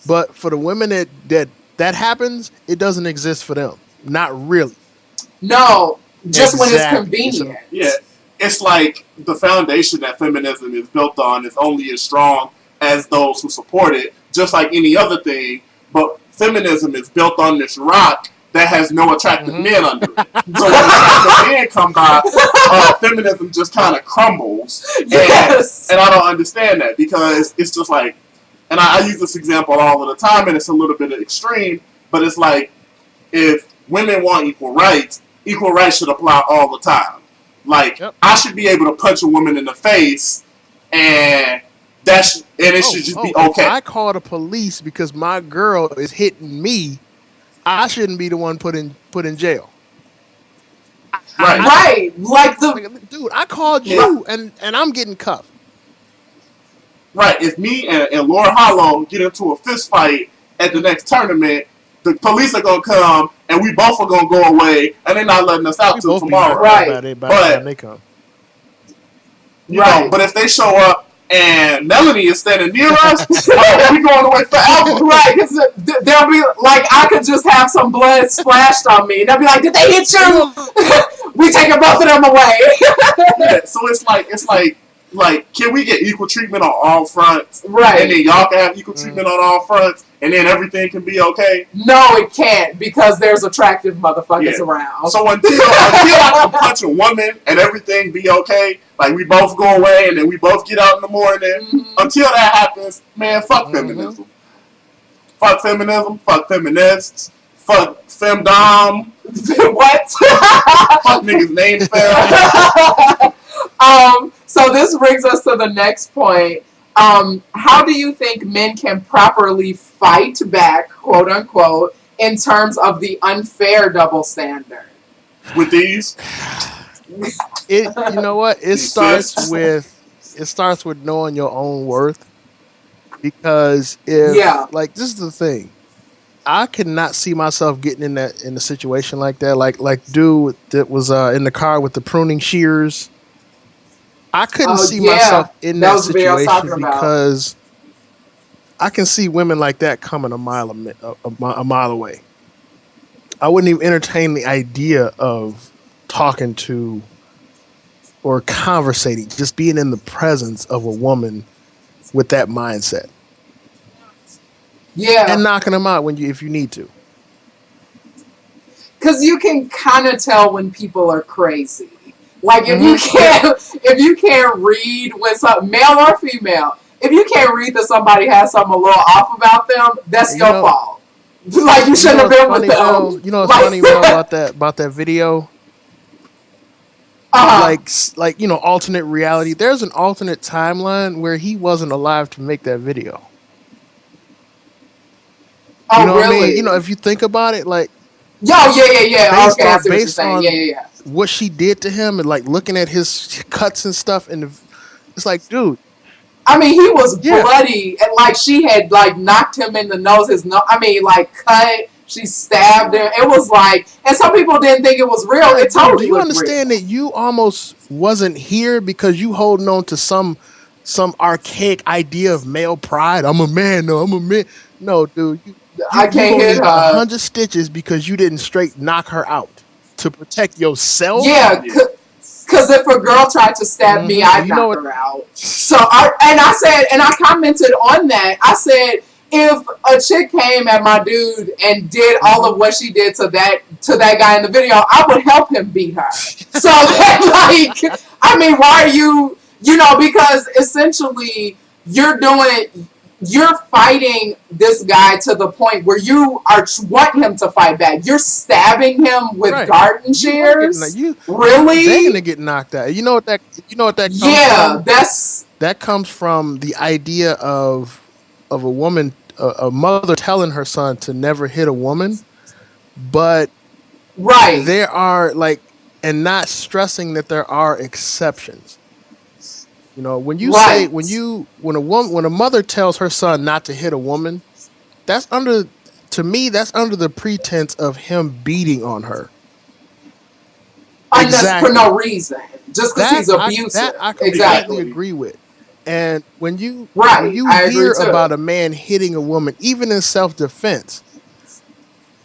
but for the women that happens, it doesn't exist for them. Not really. No, just when it's convenient. Yeah. It's like the foundation that feminism is built on is only as strong as those who support it, just like any other thing. But feminism is built on this rock that has no attractive men under it. So when attractive men come by, feminism just kind of crumbles. Yes. And I don't understand that because it's just like, and I use this example all of the time, and it's a little bit extreme, but it's like if women want equal rights should apply all the time. Like, I should be able to punch a woman in the face, and it should just be okay. If I call the police because my girl is hitting me, I shouldn't be the one put in jail. Right. Dude, I called you, and I'm getting cuffed. Right. If me and Laura Hollow get into a fist fight at the next tournament, the police are gonna come and we both are gonna go away and they're not letting us out till tomorrow. Right. But they come. You know, but if they show up and Melanie is standing near us, we going away forever. Right, because they'll be like, I could just have some blood splashed on me. They'll be like, did they hit you? We taking both of them away. Yeah, so it's like, can we get equal treatment on all fronts? Right. And then y'all can have equal treatment on all fronts, and then everything can be okay? No, it can't, because there's attractive motherfuckers around. So until I can punch a woman and everything be okay, like we both go away and then we both get out in the morning, until that happens, man, fuck feminism. Fuck feminism, fuck feminists, fuck femdom. What? Fuck niggas' names fell. So this brings us to the next point. How do you think men can properly fight back, quote unquote, in terms of the unfair double standard? With these? You know what? It starts with knowing your own worth. Because like, this is the thing. I could not see myself getting in a situation like that. Like dude that was in the car with the pruning shears. I couldn't see myself in that situation because I can see women like that coming a mile away. I wouldn't even entertain the idea of talking to or conversating, just being in the presence of a woman with that mindset. Yeah, and knocking them out if you need to. because you can kind of tell when people are crazy. Like Yeah. if you can't read when some male or female, if you can't read that somebody has something a little off about them, that's And your fault. Like you you shouldn't know have what's been with funny, them. Mel? You know what's Like, funny, Mel, about that video? uh huh. Like alternate reality. There's an alternate timeline where he wasn't alive to make that video. You Oh know what I mean? really? If you think about it, like Yo, yeah. based Okay, I on see what you're based saying. Yeah, on yeah, yeah. what she did to him, and like looking at his cuts and stuff, and it's like, dude, I mean, he was yeah, bloody, and like she had like knocked him in the nose. His nose. I mean, like cut. She stabbed him. It was like, and some people didn't think it was real. like, It dude, do totally you looked understand real. that you almost wasn't here because you holding on to some archaic idea of male pride? I'm a man, no, I'm a man. No, dude, I you can't gonna hit need a her. hundred stitches because you didn't straight knock her out to protect yourself. Yeah, Yeah. because if a girl tried to stab me, And I'd you know knock what? her out. So I said, and I commented on that. I said, if a chick came at my dude and did all Mhm. of what she did to that guy in the video, I would help him beat her. So like, I mean, why are you, because essentially you're doing. You're fighting this guy to the point where you want him to fight back. You're stabbing him with Right. garden You want to get shears. you begging to Really? get knocked out. You know what that comes Yeah, from? that's That comes from the idea of a woman, a mother telling her son to never hit a woman, but right. there are and not stressing that there are exceptions. When you say Right. when a mother tells her son not to hit a woman, that's under to me that's under the pretense of him beating on her. For no Exactly. reason. Just because That he's I abusive. completely Exactly. Exactly. agree with. And when Right. you I agree hear too. about a man hitting a woman, even in self defense,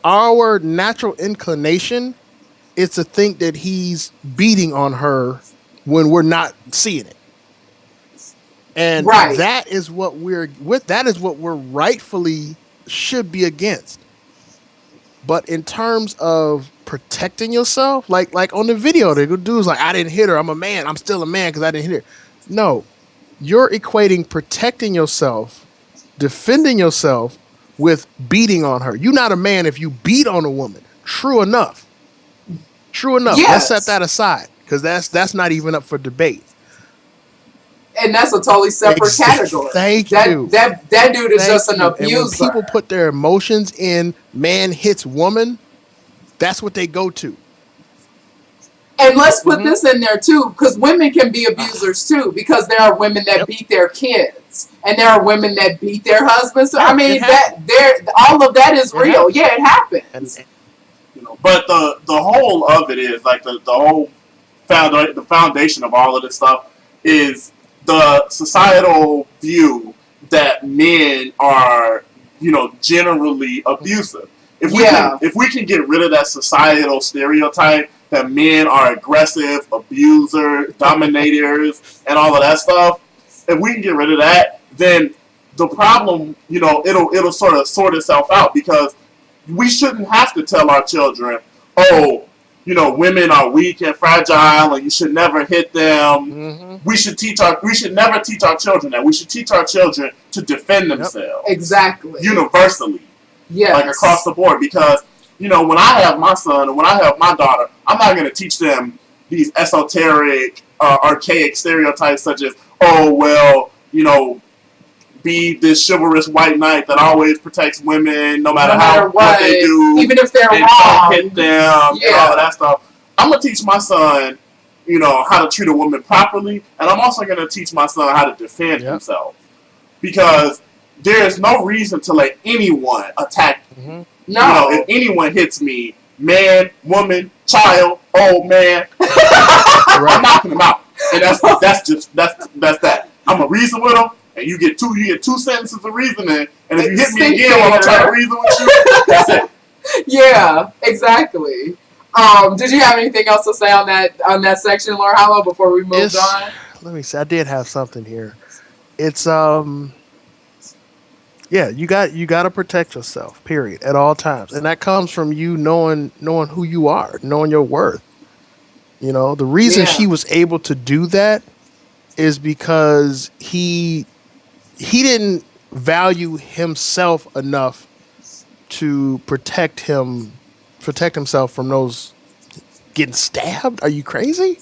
our natural inclination is to think that he's beating on her when we're not seeing it. And Right. that is what we're rightfully should be against. But in terms of protecting yourself, like on the video, the dude's like, I didn't hit her. I'm a man. I'm still a man because I didn't hit her. No, you're equating protecting yourself, defending yourself with beating on her. You're not a man if you beat on a woman. True enough. True enough. Let's set Yes. that aside because that's not even up for debate. And that's a totally separate category. Thank That you. that that dude is just Thank an you. And when abuser. people put their emotions in man hits woman, that's what they go to. And let's put Hmm. this in there too, because women can be abusers too, because there are women that Yep. beat their kids, and there are women that beat their husbands. So, I Yeah, it mean, happens. all of that is It real. happens. Yeah, it And happens. But the whole of it is like the whole the foundation of all of this stuff is the societal view that men are generally abusive. Yeah, If we can get rid of that societal stereotype that men are aggressive, abusers, dominators, and all of that stuff, if we can get rid of that, then the problem, it'll sort itself out because we shouldn't have to tell our children, oh, women are weak and fragile, and you should never hit them. hmm We should never teach our children that. We should teach our children to defend yep. themselves exactly. universally, like across Yes. the board. Because when I have my son and when I have my daughter, I'm not going to teach them these esoteric, archaic stereotypes such as, oh well, be this chivalrous white knight that always protects women no matter No matter what they do even if they're and don't hit wrong. them and all of Yeah, that stuff. I'm gonna teach my son, how to treat a woman properly, and I'm also gonna teach my son how to defend Yep. himself because there is no reason to let anyone attack me. Hmm. If no. anyone hits me, man, woman, child, old man, I'm Right. knocking them out, and that's that. I'm gonna reason with them, and you get two sentences of reasoning, and if you hit me again while I'm trying to reason with you, that's it. Yeah, exactly. Did you have anything else to say on that section, Laura Hollow, before we moved It's on? let me see. I did have something here. It's Yeah, you got to protect yourself. Period. At all times, and that comes from you knowing who you are, knowing your worth. The reason Yeah. she was able to do that is because he didn't value himself enough to protect himself from those getting stabbed. Are you crazy?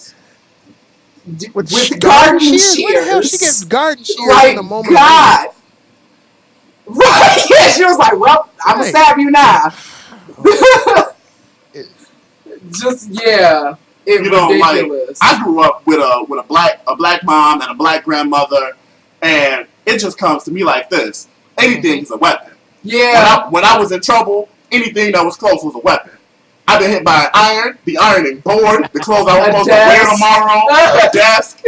With Garden garden shears? Where the hell she gets shears. garden shears in Like, a moment of need? God. Right? Yeah, she was like, well, I'm going to Right. stab you now. It- Just, yeah. It's Like ridiculous. I grew up with a black mom and a black grandmother, and it just comes to me like this: anything is a weapon. Yeah. When I was in trouble, anything that was close was a weapon. I've been hit by an iron, the ironing board, the clothes I was A supposed desk. to wear tomorrow, a desk.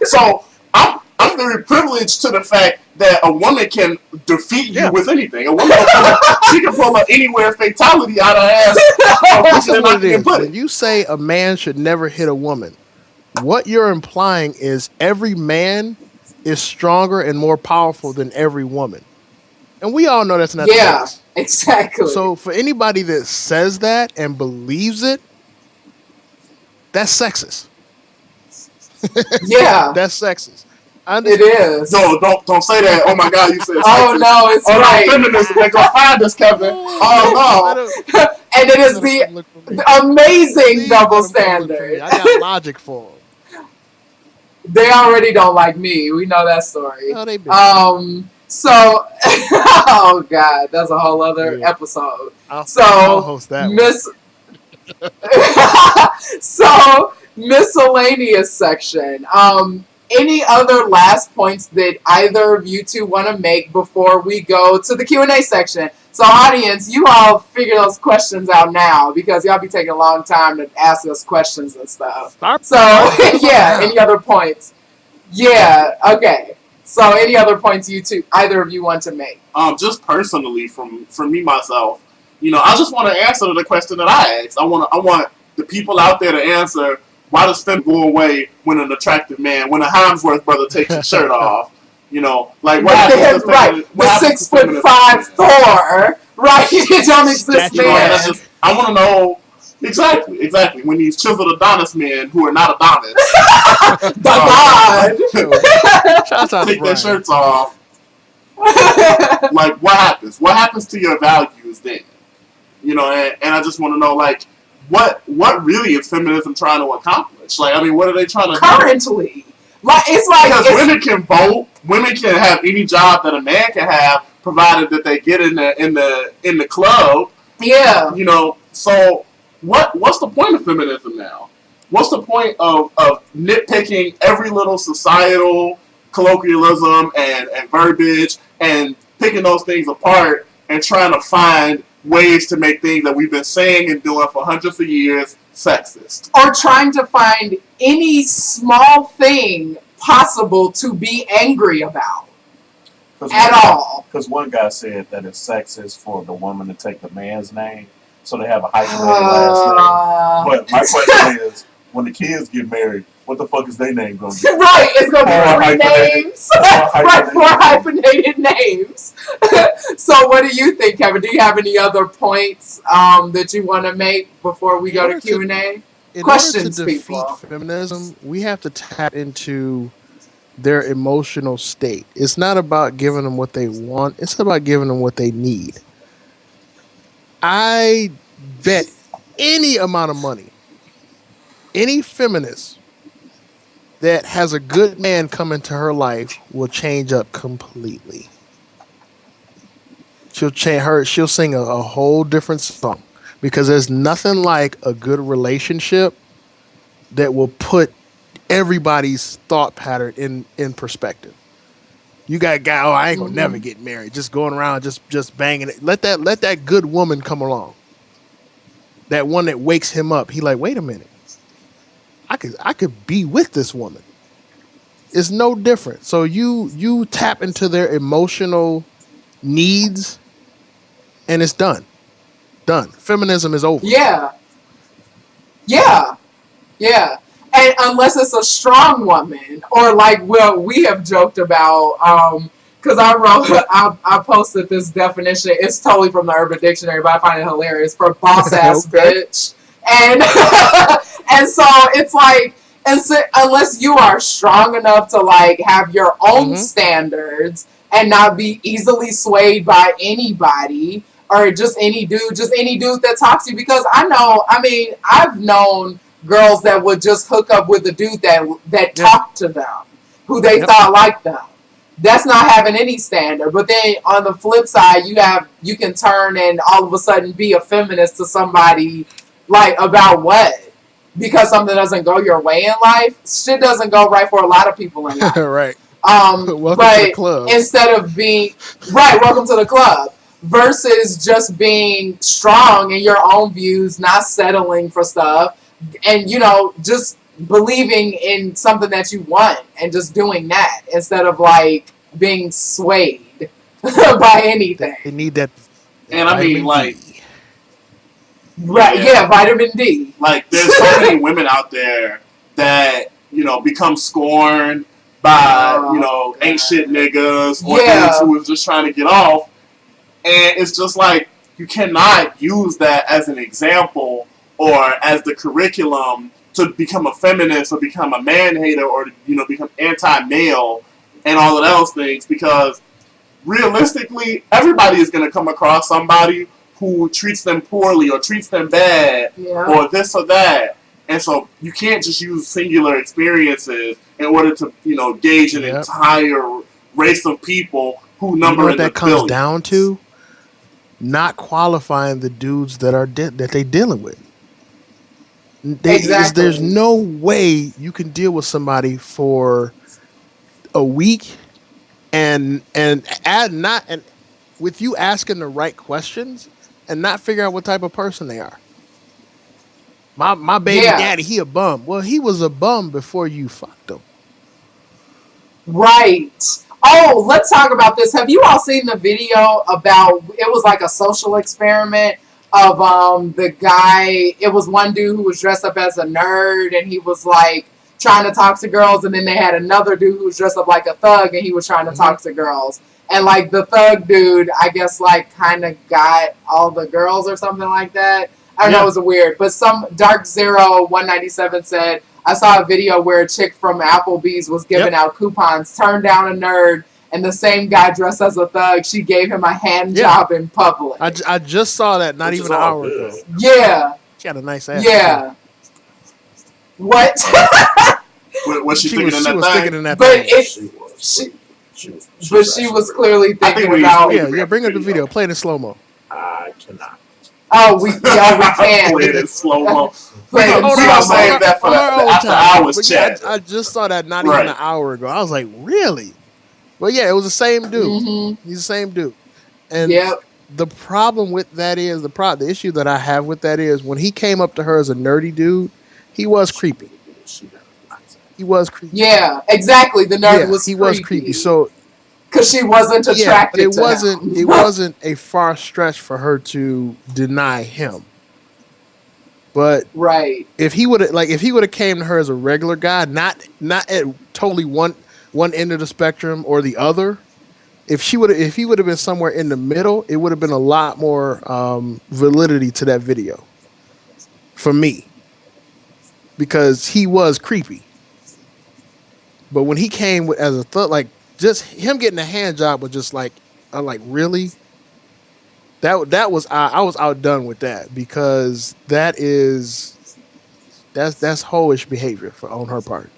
So I'm very privileged to the fact that a woman can defeat you Yeah. with anything. A woman she can pull an anywhere fatality out of her ass. This is what it is. When you say a man should never hit a woman, what you're implying is every man is stronger and more powerful than every woman. And we all know that's not the Yeah, case. exactly. So for anybody that says that and believes it, that's sexist. Yeah, That's sexist. it is. No, don't say that. Oh my God, you said Oh sexist. no, it's Oh right. no, feminists, they gonna find us, Kevin. Oh no. And it is the amazing double standard. I got logic for them. They already don't like me. We know that story. No, they So, oh God, that's a whole other episode. I'll host that So, miscellaneous section. Any other last points that either of you two want to make before we go to the Q&A section? So, audience, you all figure those questions out now because y'all be taking a long time to ask us questions and stuff. So, yeah, any other points? Yeah, okay. So, any other points either of you want to make? Just personally, from me myself, I just want to answer the question that I asked. I want the people out there to answer. Why does fem go away when an attractive man, when a Hemsworth brother takes his shirt off? Like what happens to right, the 6'5" Thor, right? It don't exist, man. I want to know exactly when these chiseled Adonis men who are not Adonis, take their shirts off. Like what happens? What happens to your values then? And I just want to know like. What really is feminism trying to accomplish? Like, I mean, what are they trying to currently? Like, it's like because women can vote, women can have any job that a man can have, provided that they get in the club. Yeah. So what's the point of feminism now? What's the point of nitpicking every little societal colloquialism and verbiage and picking those things apart and trying to find ways to make things that we've been saying and doing for hundreds of years sexist? Or trying to find any small thing possible to be angry about at all. Because one guy said that it's sexist for the woman to take the man's name, so they have a hyphenated last name. But my question is, when the kids get married, what the fuck is their name going to be? Right, it's going to be 3 names. Right, 4 hyphenated names. So what do you think, Kevin? Do you have any other points that you want to make before we go to Q&A? Questions, to defeat feminism, we have to tap into their emotional state. It's not about giving them what they want. It's about giving them what they need. I bet any amount of money, any feminist that has a good man come into her life will change up completely. She'll sing a whole different song because there's nothing like a good relationship that will put everybody's thought pattern in perspective. You got a guy, I ain't gonna never get married, just going around just banging it. Let that good woman come along. That one that wakes him up. He like, wait a minute. I could be with this woman. It's no different. So you tap into their emotional needs and it's done. Done. Feminism is over. Yeah. And unless it's a strong woman, or like we have joked about, because I posted this definition. It's totally from the Urban Dictionary, but I find it hilarious for boss ass Okay. bitch. And and so it's like, and so, unless you are strong enough to like have your own standards and not be easily swayed by anybody or just any dude that talks to you. Because I've known girls that would just hook up with a dude that talked to them, who they thought liked them. That's not having any standard. But then on the flip side, you can turn and all of a sudden be a feminist to somebody, like, about what? Because something doesn't go your way in life. Shit doesn't go right for a lot of people in life. Right. Welcome But to the club. instead of being right, welcome to the club. Versus just being strong in your own views, not settling for stuff, and just believing in something that you want and just doing that instead of like being swayed by anything. They need that. And I mean, like, right? Yeah, vitamin D. Like, there's so many women out there that become scorned by ain't shit niggas or dudes who was just trying to get off. And it's just like, you cannot use that as an example or as the curriculum to become a feminist or become a man-hater or, become anti-male and all of those things, because realistically, everybody is going to come across somebody who treats them poorly or treats them bad or this or that. And so you can't just use singular experiences in order to, gauge an entire race of people who number in the that comes billions. down to not qualifying the dudes that they dealing with. Exactly. There's no way you can deal with somebody for a week and with you asking the right questions and not figure out what type of person they are. My baby daddy, he a bum. Well, he was a bum before you fucked him. Right. Oh, let's talk about this. Have you all seen the video about, it was like a social experiment of the guy, it was one dude who was dressed up as a nerd and he was like trying to talk to girls, and then they had another dude who was dressed up like a thug and he was trying to talk to girls. And like the thug dude, I guess like kind of got all the girls or something like that. I don't know, it was weird. But some Dark Zero 197 said, I saw a video where a chick from Applebee's was giving out coupons, turned down a nerd, and the same guy dressed as a thug, she gave him a hand job in public. I just saw that not even an hour ago. Yeah. She had a nice ass. Yeah. What? Was she thinking in that was thing? thinking in that But thing. she was clearly thinking about. Yeah, bring up the video. Play it in slow mo. I cannot. Oh, we can. Play it in slow mo. Play it in We're slow gonna mo. save that for after hours chat. I just saw that not even an hour ago. I was like, really? But yeah, it was the same dude. He's the same dude. And the problem with that is the issue that I have with that is when he came up to her as a nerdy dude, he was creepy. He was creepy. Yeah, exactly. The nerd was he creepy. was creepy. So because she wasn't attracted but it wasn't a far stretch for her to deny him. But if he would have came to her as a regular guy, not at totally one end of the spectrum or the other, if he would have been somewhere in the middle, it would have been a lot more validity to that video for me, because he was creepy. But when he came as a thug, like just him getting a hand job was just like, I'm like, really? I was outdone with that, because that's hoish behavior on her part.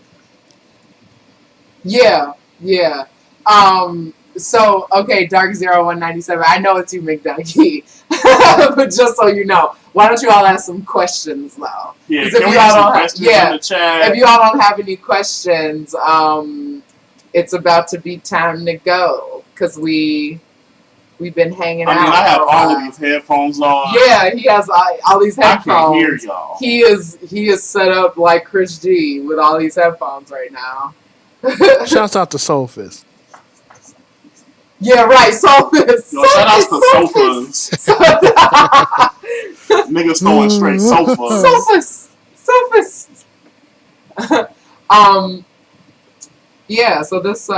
Yeah. So okay, Dark Zero 197. I know it's you, McDucky, but just so you know, why don't you all ask some questions though? Yeah, if you all don't have any questions, it's about to be time to go because we've been hanging out. I have all of these headphones on. Yeah, he has all these headphones. I can't hear y'all. He is set up like Chris G with all these headphones right now. Shouts out to Soulfist. Yeah, right. Soulfist. Shout out to sofas. Niggas throwing straight sofas. Soulfist. Yeah. So this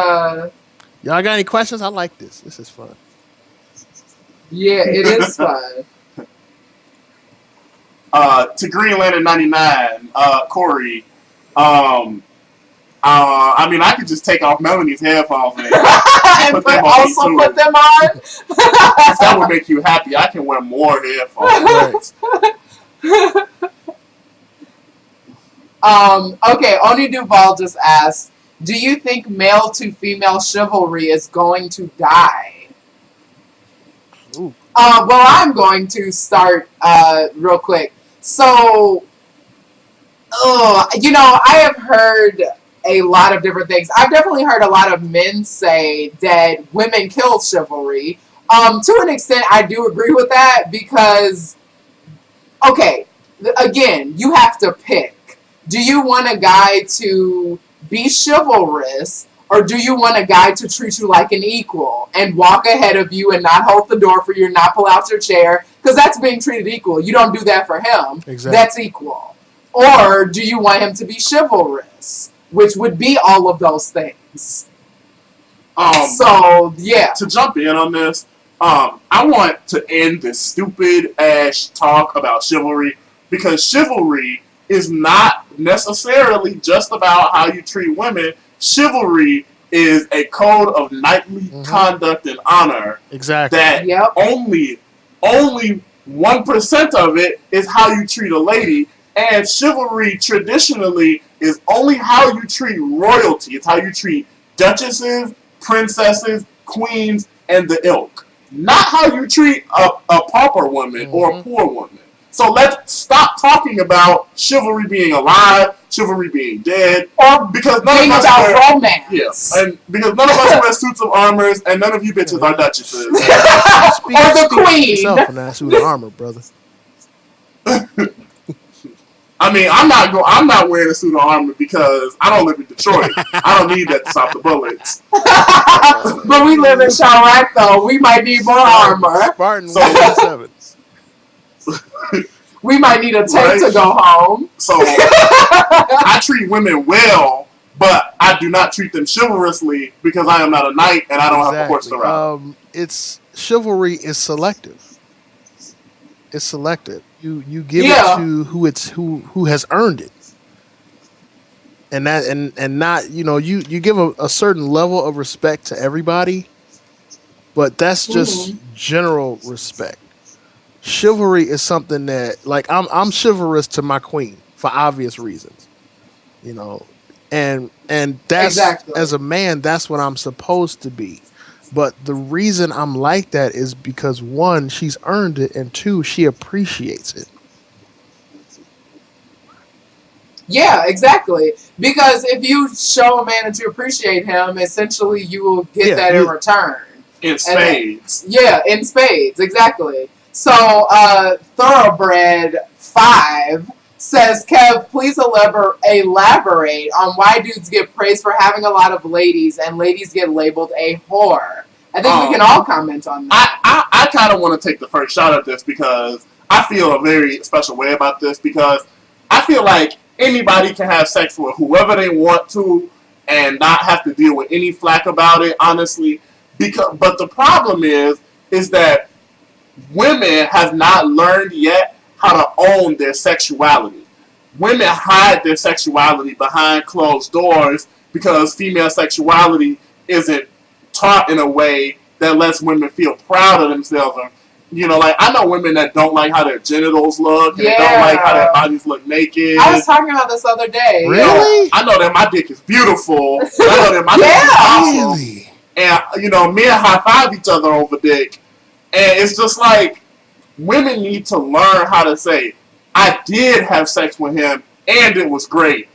Y'all got any questions? I like this. This is fun. Yeah, it is fun. To Greenland in '99, Corey. I mean, I could just take off Melanie's headphones and And put them on me also too. put them on. If that would make you happy, I can wear more headphones. Right. Okay, Oni Duval just asked, do you think male to female chivalry is going to die? Ooh. Well, I'm going to start real quick. So, I have heard a lot of different things. I've definitely heard a lot of men say that women kill chivalry. To an extent, I do agree with that because, okay, again, you have to pick. Do you want a guy to be chivalrous, or do you want a guy to treat you like an equal and walk ahead of you and not hold the door for you and not pull out your chair? Because that's being treated equal. You don't do that for him. Exactly. That's equal. Or do you want him to be chivalrous, which would be all of those things? So, yeah. To jump in on this, I want to end this stupid ass talk about chivalry, because chivalry is not necessarily just about how you treat women. Chivalry is a code of knightly conduct and honor. Exactly. That only 1% of it is how you treat a lady. And chivalry traditionally is only how you treat royalty. It's how you treat duchesses, princesses, queens, and the ilk. Not how you treat a pauper woman or a poor woman. So let's stop talking about chivalry being alive, chivalry being dead, Or because none being of us about wear, romance. and because none of us wear suits of armors, and none of you bitches are duchesses. Or the queen. Yourself in that suit of armor, brother. I mean, I'm not wearing a suit of armor because I don't live in Detroit. I don't need that to stop the bullets. But we live in Chirac, though. We might need more armor. Spartan 117. We might need a tank to go home. So I treat women well, but I do not treat them chivalrously because I am not a knight and I don't have a horse to ride. It's chivalry is selective. It's selective. You give it to who has earned it, and that and not you give a certain level of respect to everybody, but that's just general respect. Chivalry is something that, like, I'm chivalrous to my queen for obvious reasons, and that's Exactly. As a man, that's what I'm supposed to be. But the reason I'm like that is because, one, she's earned it, and two, she appreciates it. Yeah, exactly. Because if you show a man that you appreciate him, essentially you will get that in return. In spades. In spades, exactly. So, Thoroughbred 5 says, Kev, please elaborate on why dudes get praised for having a lot of ladies and ladies get labeled a whore. I think we can all comment on that. I kind of want to take the first shot at this because I feel a very special way about this, because I feel like anybody can have sex with whoever they want to and not have to deal with any flack about it, honestly. But the problem is that women have not learned yet how to own their sexuality. Women hide their sexuality behind closed doors because female sexuality isn't taught in a way that lets women feel proud of themselves. Like, I know women that don't like how their genitals look, and they don't like how their bodies look naked. I was talking about this other day. Really? I know that my dick is beautiful. I know that my dick is awesome. Really? And, men high-five each other over dick. And it's just like, women need to learn how to say, I did have sex with him, and it was great.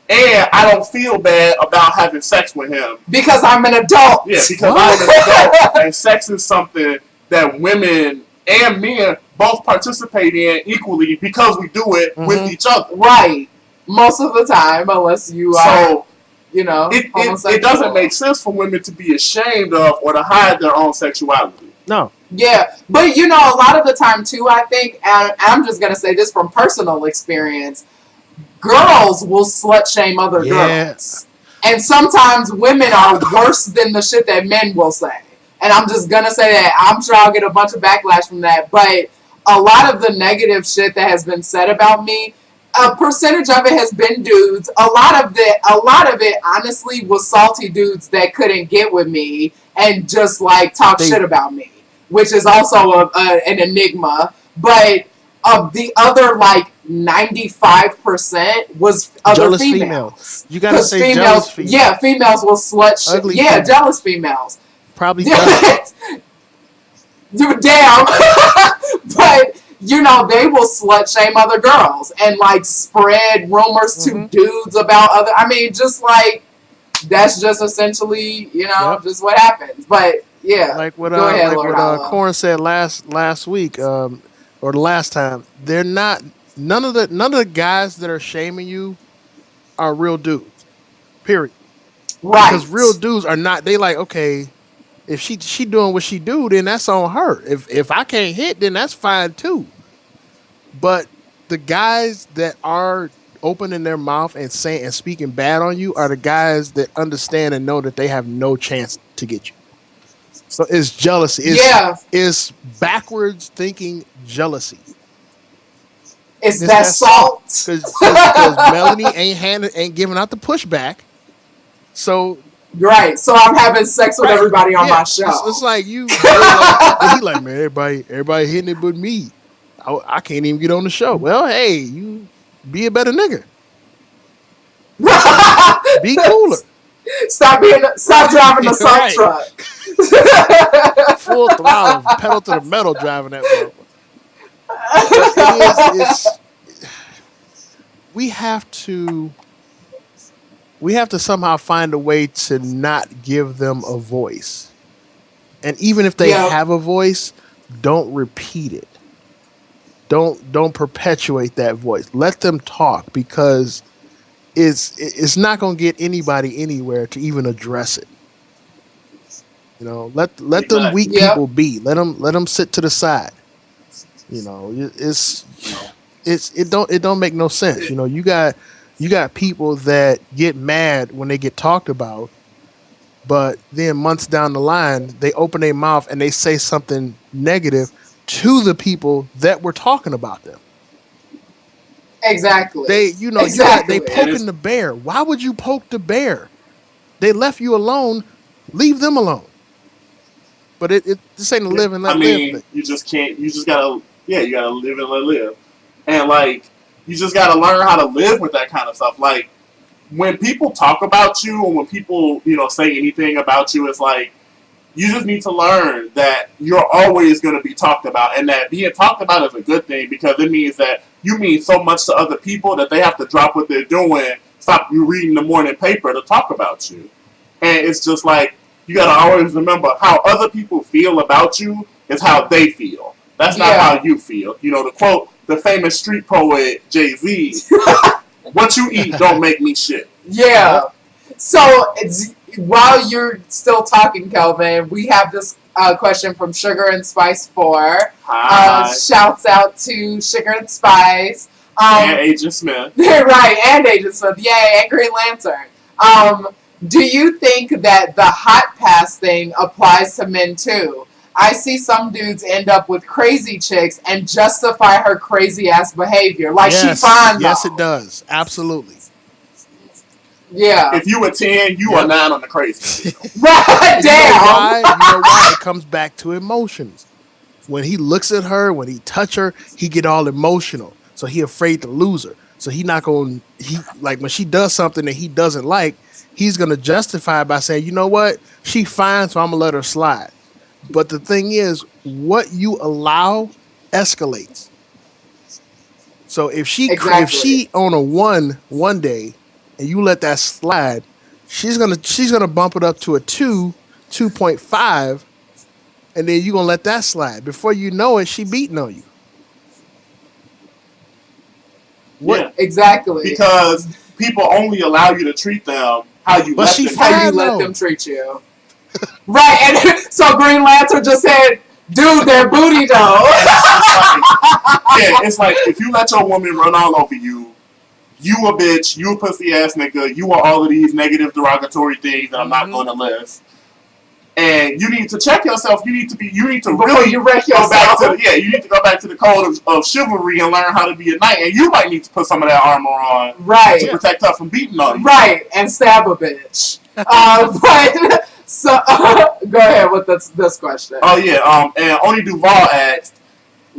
And I don't feel bad about having sex with him. Because I'm an adult. Yeah, because I'm an adult. And sex is something that women and men both participate in equally because we do it with each other. Right. Most of the time, unless you are, homosexual. It doesn't make sense for women to be ashamed of or to hide their own sexuality. No. Yeah, but a lot of the time too, I think, and I'm just going to say this from personal experience, girls will slut shame other girls. And sometimes women are worse than the shit that men will say. And I'm just gonna say that. I'm sure I'll get a bunch of backlash from that. But a lot of the negative shit that has been said about me, a percentage of it has been dudes. A lot of it, honestly, was salty dudes that couldn't get with me and just like talk shit about me, which is also an enigma. But of the other like 95% was other jealous females. You gotta say females, jealous females. Yeah, females will slut shit. Ugly Yeah, females. jealous females. Probably damn. But you know, they will slut shame other girls and like spread rumors to dudes about other. I mean, just like that's just essentially, you know, just what happens. But yeah, like what go ahead, like Lord what Corn said last week, or the last time. They're not none of the guys that are shaming you are real dudes. Period. Right. Because real dudes are not. They like, okay, if she doing what she do, then that's on her. If I can't hit, then that's fine too. But the guys that are opening their mouth and saying and speaking bad on you are the guys that understand and know that they have no chance to get you. So it's jealousy. It's backwards thinking jealousy. It's that salt. Because Melanie ain't giving out the pushback. So right. So I'm having sex with everybody on my show. It's like you. He like, man, everybody hitting it but me. I can't even get on the show. Well, hey, you be a better nigga. Be cooler. Stop driving the salt truck. Full throttle, pedal to the metal, driving that bro. We have to somehow find a way to not give them a voice. And even if they have a voice, don't repeat it. Don't perpetuate that voice. Let them talk, because it's not going to get anybody anywhere to even address it. You know, let them weak people be. Let them sit to the side. You know, it don't make no sense. You know, you got people that get mad when they get talked about, but then months down the line they open their mouth and they say something negative to the people that were talking about them. Exactly. They poking the bear. Why would you poke the bear? They left you alone. Leave them alone. But this ain't a live and let live thing. You just can't. You just gotta. Yeah, you gotta live and let live. And like, you just gotta learn how to live with that kind of stuff. Like, when people talk about you, or when people, you know, say anything about you, it's like, you just need to learn that you're always going to be talked about, and that being talked about is a good thing, because it means that you mean so much to other people that they have to drop what they're doing, stop you reading the morning paper to talk about you. And it's just like, you got to always remember how other people feel about you is how they feel. That's not how you feel. You know, to quote the famous street poet Jay-Z, what you eat don't make me shit. Yeah. So while you're still talking, Kelvin, we have this question from Sugar and Spice 4. Hi. Shouts out to Sugar and Spice. And Agent Smith. Right, and Agent Smith. Yay, and Green Lantern. Do you think that the hot pass thing applies to men too? I see some dudes end up with crazy chicks and justify her crazy ass behavior. Like, she fine. Yes, it does. Absolutely. Yeah. If you a 10, you are 9 on the crazy. Right, damn. You know why? It comes back to emotions. When he looks at her, when he touch her, he get all emotional. So he afraid to lose her. So when she does something that he doesn't like, he's gonna justify it by saying, you know what? She fine, so I'm gonna let her slide. But the thing is, what you allow escalates. So if she on a one day and you let that slide, she's gonna bump it up to a 2.5, and then you're gonna let that slide. Before you know it, she beating on you. What? Yeah, exactly. Because people only allow you to treat them how you let them treat you. Right, and so Green Lantern just said, dude, their booty though. It's like if you let your woman run all over you, you a bitch, you a pussy ass nigga, you are all of these negative derogatory things that I'm not going to list. And you need to check yourself. You need to Before really you wreck go back yourself. to you need to go back to the code of chivalry and learn how to be a knight. And you might need to put some of that armor on Right. to protect her from beating on you. Right, and stab a bitch. But so go ahead with this question. Oh yeah. And Oni Duval asked,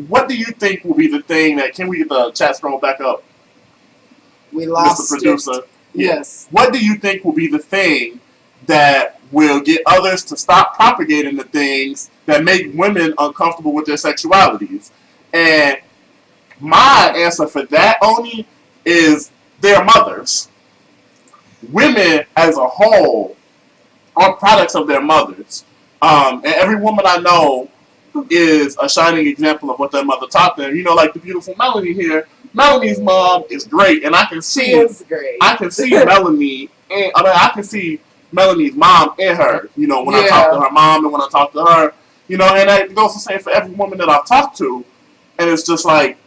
"What do you think will be the thing that? Can we get the chat scroll back up, We lost Mr. Producer? it. Yes. What do you think will be the thing that will get others to stop propagating the things that make women uncomfortable with their sexualities?" And my answer for that, Oni, is their mothers. Women as a whole are products of their mothers. And every woman I know is a shining example of what their mother taught them. You know, like the beautiful Melanie here. Melanie's mom is great, and I can She see is great. I can see Melanie, and I can see Melanie's mom in her. You know, when I talk to her mom and when I talk to her, you know, and that goes to say for every woman that I've talked to, and it's just like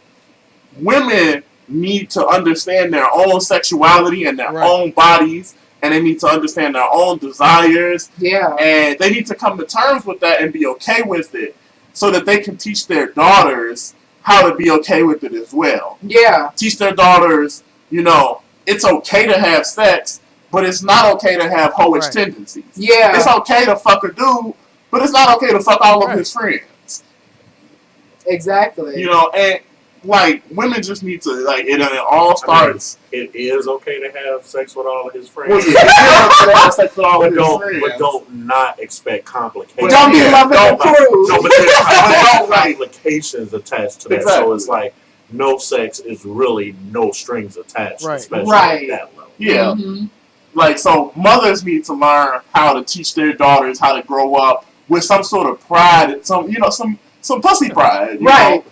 women need to understand their own sexuality and their own bodies, and they need to understand their own desires, and they need to come to terms with that and be okay with it, so that they can teach their daughters how to be okay with it as well. Yeah. Teach their daughters, you know, it's okay to have sex, but it's not okay to have hoish tendencies. Yeah. It's okay to fuck a dude, but it's not okay to fuck all of his friends. Exactly. You know, and like women just need to like it all starts. It is okay to have sex with all of his friends. Well, yeah, it's okay to have sex with all of his friends. But don't not expect complications. But don't be loving the crew. No, but there's complications attached to that. Exactly. So it's like no sex is really no strings attached, especially at that level. Yeah. Like, so mothers need to learn how to teach their daughters how to grow up with some sort of pride, some pussy pride. You know?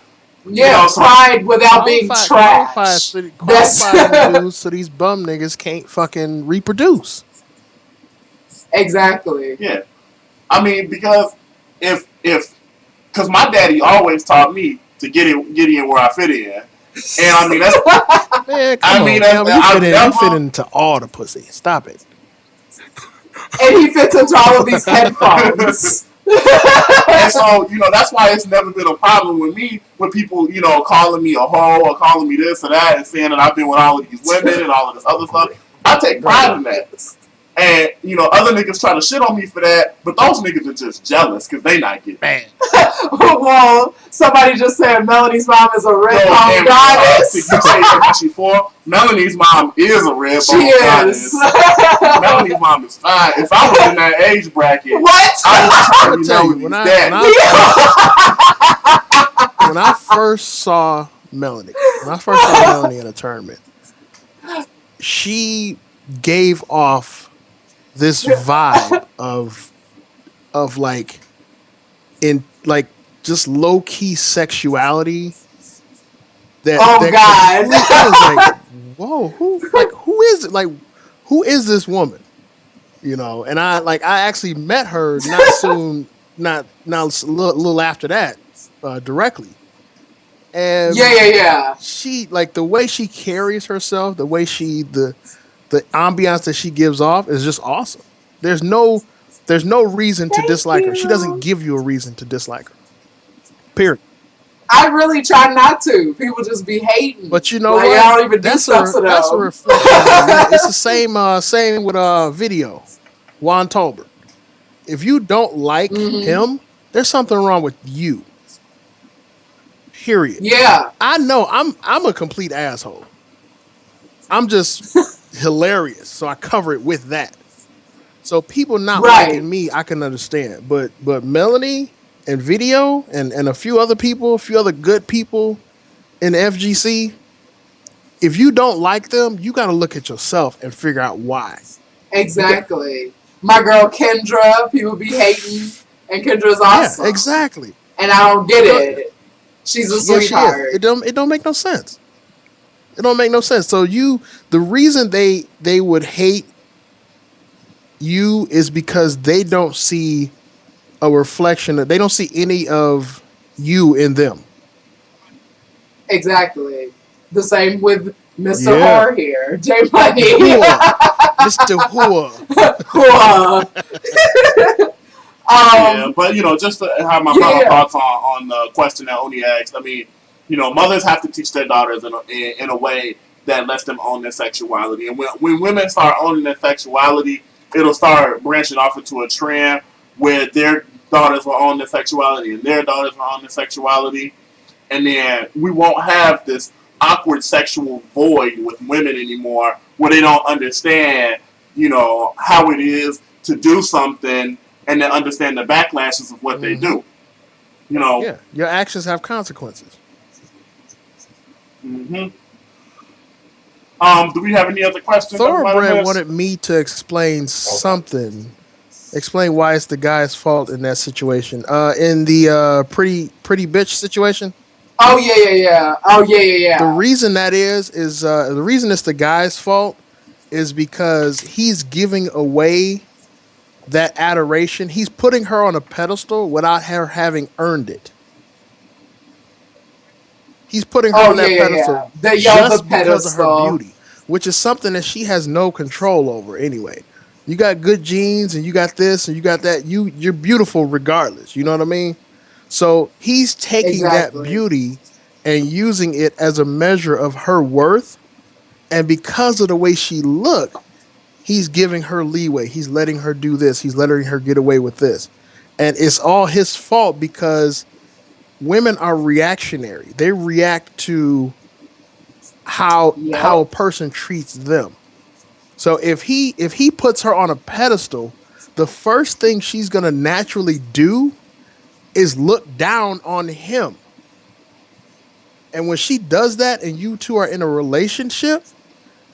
Yeah, you know, pride without being trash. Qualify dudes so these bum niggas can't fucking reproduce. Exactly. Yeah. I mean, because because my daddy always taught me to get in where I fit in. And I mean, that's... Man, you fit into all the pussy. Stop it. And he fits into all of these headphones. And so, you know, that's why it's never been a problem with me when people, you know, calling me a hoe or calling me this or that and saying that I've been with all of these women and all of this other stuff. I take pride in that. And, you know, other niggas try to shit on me for that, but those niggas are just jealous because they not getting it. Well, somebody just said Melanie's mom is a red bone goddess. You say that before. Melanie's mom is a red bone goddess. Melanie's mom is fine. If I was in that age bracket, I would try to be Melanie's daddy. When I first saw Melanie in a tournament, she gave off this vibe of like in like just low key sexuality. God! I was like, whoa, who is it? Like, who is this woman? You know, and I actually met her not a little after that, directly. And she, like, the way she carries herself, the way the ambiance that she gives off is just awesome. There's no reason to dislike her. She doesn't give you a reason to dislike her. Period. I really try not to. People just be hating. But you know what? I don't even do stuff to them. That's a reflection. It's the same with video. Juan Tolbert. If you don't like him, there's something wrong with you. Period. Yeah. I know I'm a complete asshole. I'm just hilarious, so I cover it with that. So people not liking me, I can understand. But Melanie and video and a few other good people in the FGC, if you don't like them, you got to look at yourself and figure out why. Exactly. My girl Kendra, people be hating, and Kendra's awesome. Yeah, exactly. And I don't get it. She's a sweetheart. It don't make no sense. It don't make no sense. So the reason they would hate you is because they don't see a reflection. They don't see any of you in them. Exactly. The same with Mr. Yeah. Whore here. J Money. Whore. Mr. Whore. Whore. Yeah, but just to have my final Yeah. thoughts on the question that Oni asked. I mean, mothers have to teach their daughters in a way that lets them own their sexuality. And when women start owning their sexuality, it'll start branching off into a trend where their daughters will own their sexuality and their daughters will own their sexuality, and then we won't have this awkward sexual void with women anymore, where they don't understand, how it is to do something and then understand the backlashes of what they do. Yeah, your actions have consequences. hmm Do we have any other questions? Thoroughbred wanted me to explain something. Explain why it's the guy's fault in that situation. In the pretty bitch situation. Oh yeah. Oh yeah. The reason that is the reason it's the guy's fault is because he's giving away that adoration. He's putting her on a pedestal without her having earned it. He's putting her on that pedestal just because of her beauty, which is something that she has no control over anyway. You got good genes and you got this and you got that. You're beautiful regardless. You know what I mean? So he's taking that beauty and using it as a measure of her worth. And because of the way she looked, he's giving her leeway. He's letting her do this. He's letting her get away with this. And it's all his fault because women are reactionary. They react to how a person treats them. So if he puts her on a pedestal, the first thing she's going to naturally do is look down on him. And when she does that and you two are in a relationship,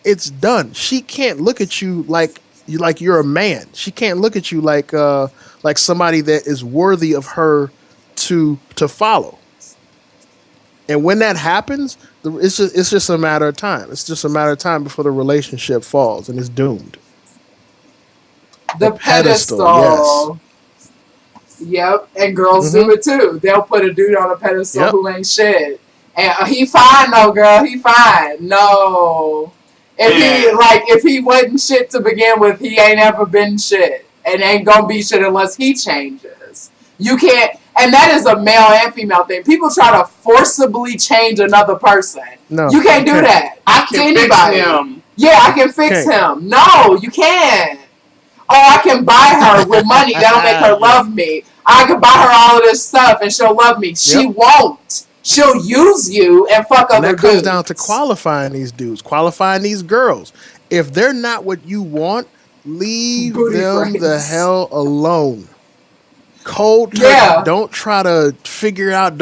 it's done. She can't look at you like you're a man. She can't look at you like somebody that is worthy of her to follow. And when that happens, it's just a matter of time. It's just a matter of time before the relationship falls and is doomed. The pedestal. Yes. Yep, and girls do it too. They'll put a dude on a pedestal who ain't shit. And he fine though, girl. He fine. No. If he wasn't shit to begin with, he ain't ever been shit. And ain't gonna be shit unless he changes. You can't, and that is a male and female thing. People try to forcibly change another person. No. You can't do that. I can fix him. Yeah, I can fix him. No, you can't. Oh, I can buy her with money. That'll make her love me. I can buy her all of this stuff and she'll love me. She won't. She'll use you and fuck other dudes. And that comes down to qualifying these dudes, qualifying these girls. If they're not what you want, leave them the hell alone. Cold turkey. Don't try to figure it out.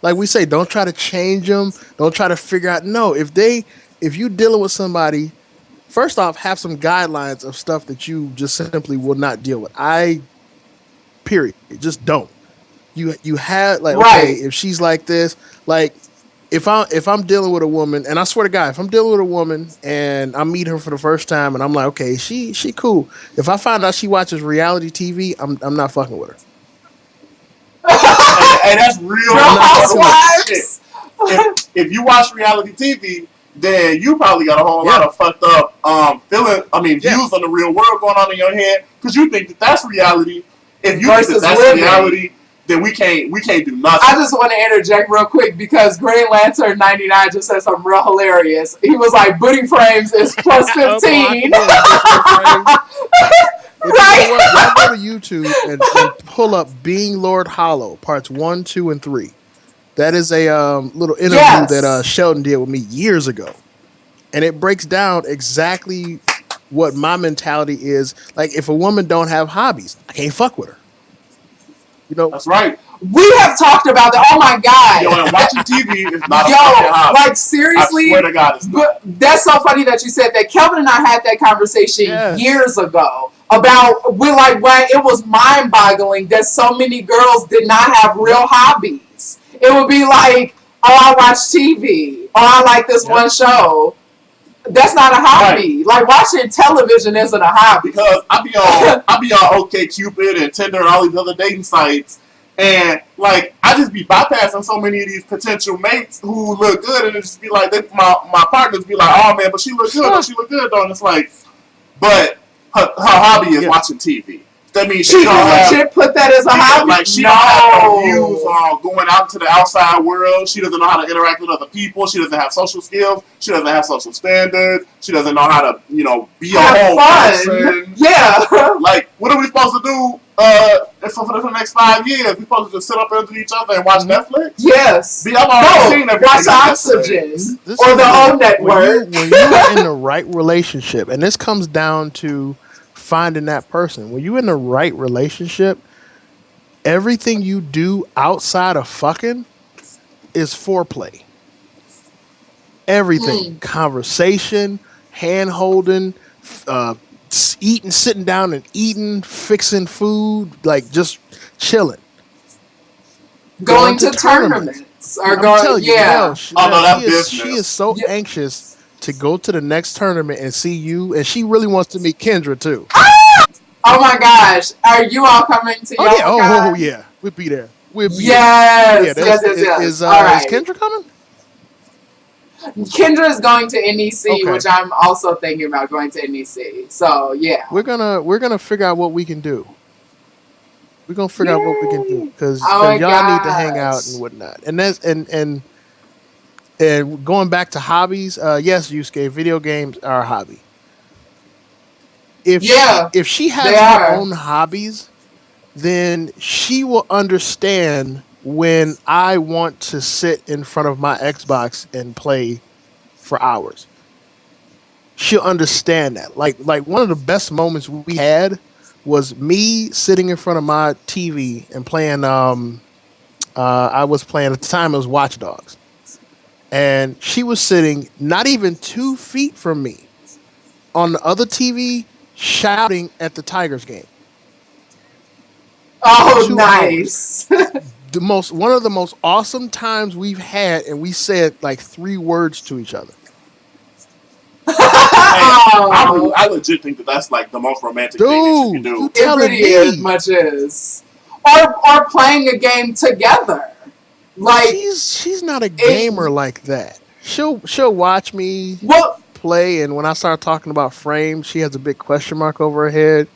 Like we say, don't try to change them. Don't try to figure out. No, if you dealing with somebody, first off, have some guidelines of stuff that you just simply will not deal with. Period. Just don't. You have okay, if she's like this, like if I'm dealing with a woman, and I swear to God, if I'm dealing with a woman and I meet her for the first time and I'm like, okay, she cool. If I find out she watches reality TV, I'm not fucking with her. And that's real shit. If you watch reality TV, then you probably got a whole lot of fucked up views on the real world going on in your head because you think that that's reality. If you think that that's reality, then we can't do nothing. I just want to interject real quick because Green Lantern 99 just said something real hilarious. He was like, booty frames is plus 15. Right? Y'all go to YouTube and pull up Being Lord Hollow, parts 1, 2, and 3. That is a little interview that Sheldon did with me years ago. And it breaks down exactly what my mentality is. Like, if a woman don't have hobbies, I can't fuck with her. You know, that's right. We have talked about that. Oh my God. And watching TV is not a fucking hobby. Like seriously. I swear to God, it's not. That's so funny that you said that. Kelvin and I had that conversation years ago about it was mind-boggling that so many girls did not have real hobbies. It would be like, oh, I watch TV, or I like this one show. That's not a hobby. Right. Like watching television isn't a hobby. Because I be on OkCupid and Tinder and all these other dating sites, And like I just be bypassing so many of these potential mates who look good, and it just be like my partners be like, oh man, but she look good, she look good though, and it's like, but her hobby is watching TV. That means she don't legit put that as a hobby. Like she don't have no views on going out to the outside world. She doesn't know how to interact with other people. She doesn't have social skills. She doesn't have social standards. She doesn't know how to, be a whole person. Yeah. Like, what are we supposed to do? For the next 5 years, we supposed to just sit up under each other and watch Netflix? Yes. Watch Oxygen or the Home Network. When you're in the right relationship, and this comes down to finding that person. When you're in the right relationship, everything you do outside of fucking is foreplay. Everything. Conversation, hand holding, eating, sitting down and eating, fixing food, like just chilling. Going to tournaments. Or she is so anxious to go to the next tournament and see you, and she really wants to meet Kendra too. Oh my gosh. Are you all coming to your Oh yeah. We'll be there. Yes. Is Kendra coming? Kendra is going to NEC, which I'm also thinking about going to NEC. So yeah. We're gonna figure out what we can do. We're gonna figure out what we can do because y'all need to hang out and whatnot. And that's and going back to hobbies, yes, Yusuke, video games are a hobby. If she has her own hobbies, then she will understand when I want to sit in front of my Xbox and play for hours. She'll understand that. Like one of the best moments we had was me sitting in front of my TV and playing. I was playing at the time. It was Watch Dogs. And she was sitting not even 2 feet from me on the other TV shouting at the Tigers game. Oh, nice. One of the most awesome times we've had, and we said like 3 words to each other. I legit think that's like the most romantic thing that you can do. It really is, much is. Or playing a game together. Like she's not a gamer like that. She'll watch me play, and when I start talking about frames, she has a big question mark over her head.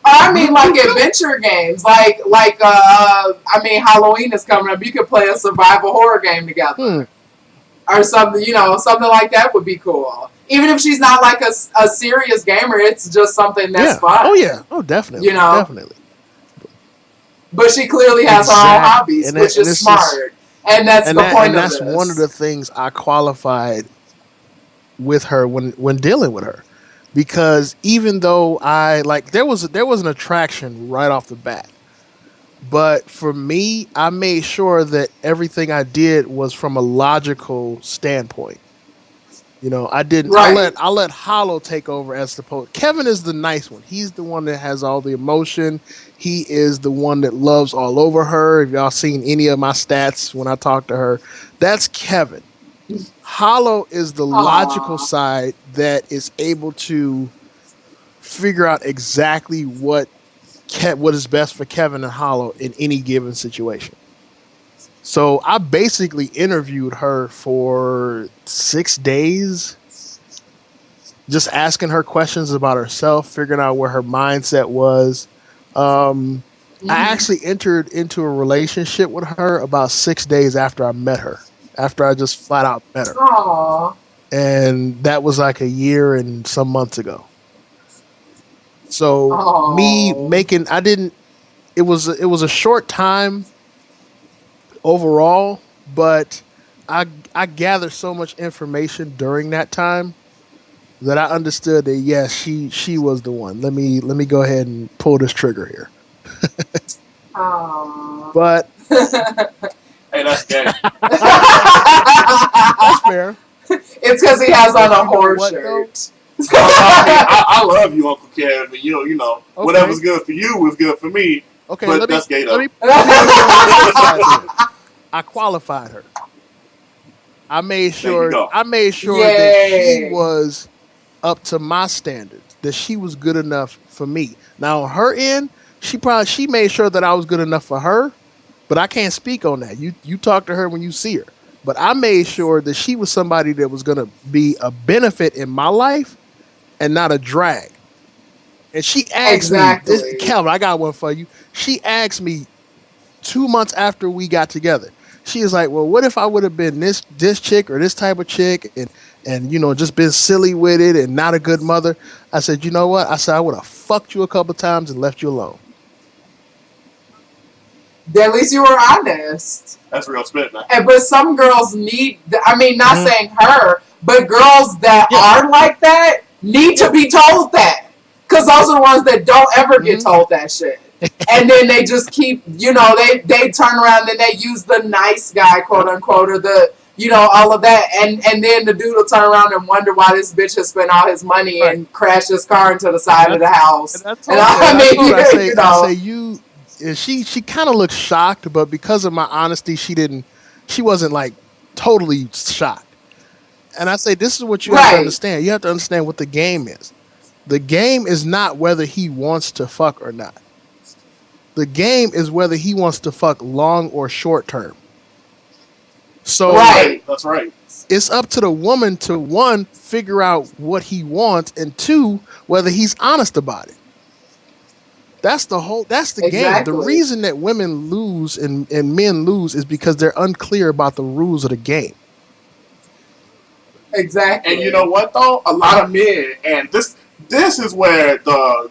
I mean, like adventure games, like Halloween is coming up. You could play a survival horror game together, or something. Something like that would be cool. Even if she's not like a serious gamer, it's just something that's fun. Oh yeah, definitely, definitely. But she clearly has her own hobbies, which is smart. And that's the point of this. And that's one of the things I qualified with her when dealing with her. Because even though there was an attraction right off the bat. But for me, I made sure that everything I did was from a logical standpoint. I didn't. Right. I let Hollow take over as the post. Kevin is the nice one. He's the one that has all the emotion. He is the one that loves all over her. If y'all seen any of my stats when I talk to her, that's Kevin. Hollow is the logical side that is able to figure out exactly what is best for Kevin and Hollow in any given situation. So I basically interviewed her for 6 days, just asking her questions about herself, figuring out where her mindset was. I actually entered into a relationship with her about 6 days after I met her, after I just flat out met her. Aww. And that was like a year and some months ago. So it was a short time overall, but I gathered so much information during that time that I understood that yes, she was the one. Let me go ahead and pull this trigger here. But hey, that's gay. That's fair. It's because he has on a horror shirt. I love you, Uncle Kev, and whatever's good for you was good for me. Okay, but that's gay though. I qualified her. I made sure that she was up to my standards, that she was good enough for me. Now on her end, she made sure that I was good enough for her, but I can't speak on that. You talk to her when you see her. But I made sure that she was somebody that was gonna be a benefit in my life and not a drag. And she asked me, Calvin, I got one for you. She asked me 2 months after we got together. She was like, "Well, what if I would have been this chick or this type of chick and just been silly with it and not a good mother?" I said, "You know what?" I said, "I would have fucked you a couple times and left you alone." At least you were honest. That's real spit, man. But some girls need, not saying her, but girls that are like that need to be told that. Because those are the ones that don't ever get told that shit. And then they just keep, they turn around and they use the nice guy, quote unquote, or the, all of that. And then the dude will turn around and wonder why this bitch has spent all his money and crashed his car into the side of the house. She kind of looked shocked, but because of my honesty, she wasn't like totally shocked. And I say, this is what you have to understand. You have to understand what the game is. The game is not whether he wants to fuck or not. The game is whether he wants to fuck long or short term. So that's right. It's up to the woman to, one, figure out what he wants, and two, whether he's honest about it. That's the game. The reason that women lose and men lose is because they're unclear about the rules of the game. Exactly. And you know what though? A lot of men, and this is where the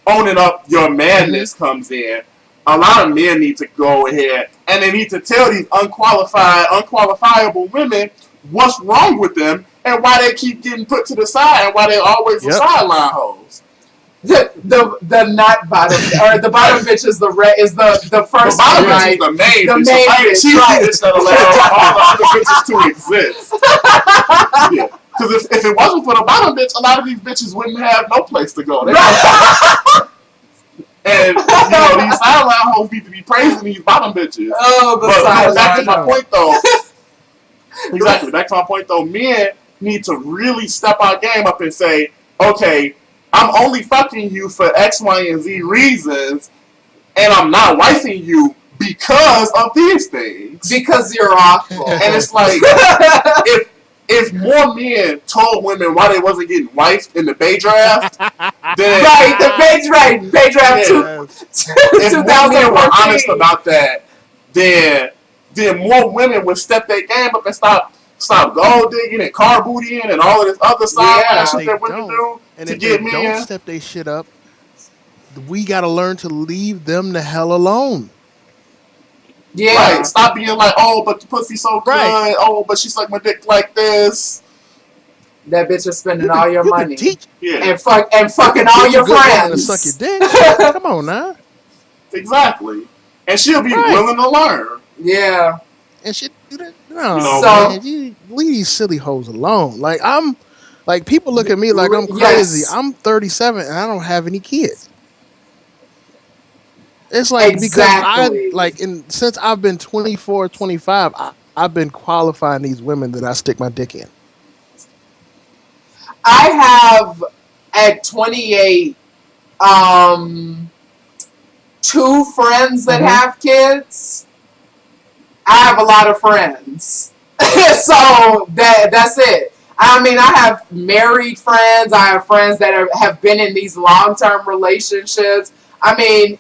owning up your madness comes in. A lot of men need to go ahead and they need to tell these unqualifiable women what's wrong with them and why they keep getting put to the side and why they always the sideline hoes. The not bottom or the bottom bitch is the first. The bottom bitch is the main bitch. She's the bitch that allows all the other bitches to exist. Yeah. Because if it wasn't for the bottom bitch, a lot of these bitches wouldn't have no place to go. And these sideline hoes need to be praising these bottom bitches. But back to my point though. Exactly. Back to my point though. Men need to really step our game up and say, okay, I'm only fucking you for X, Y, and Z reasons, and I'm not wifing you because of these things. Because you're awful. And it's like, if more men told women why they wasn't getting wifed in the Bay draft, then the Bay draft 2014. If more men were honest about that, then more women would step their game up and stop gold digging and car bootying and all of this other side shit that women do. And if they don't step their shit up, we gotta learn to leave them the hell alone. Yeah. Right. Stop being like, oh, but the pussy's so good. Right. Oh, but she sucked my dick like this. That bitch is spending all your money. Yeah. And fucking all your friends. To suck your dick. Come on now. Exactly. And she'll be willing to learn. Yeah. And she do that. No, man, you leave these silly hoes alone. Like people look at me like I'm crazy. Yes. I'm 37 and I don't have any kids. It's like because since I've been 24, 25, I've been qualifying these women that I stick my dick in. I have at 28 two friends that have kids. I have a lot of friends. So that's it. I mean, I have married friends. I have friends that have been in these long-term relationships. I mean,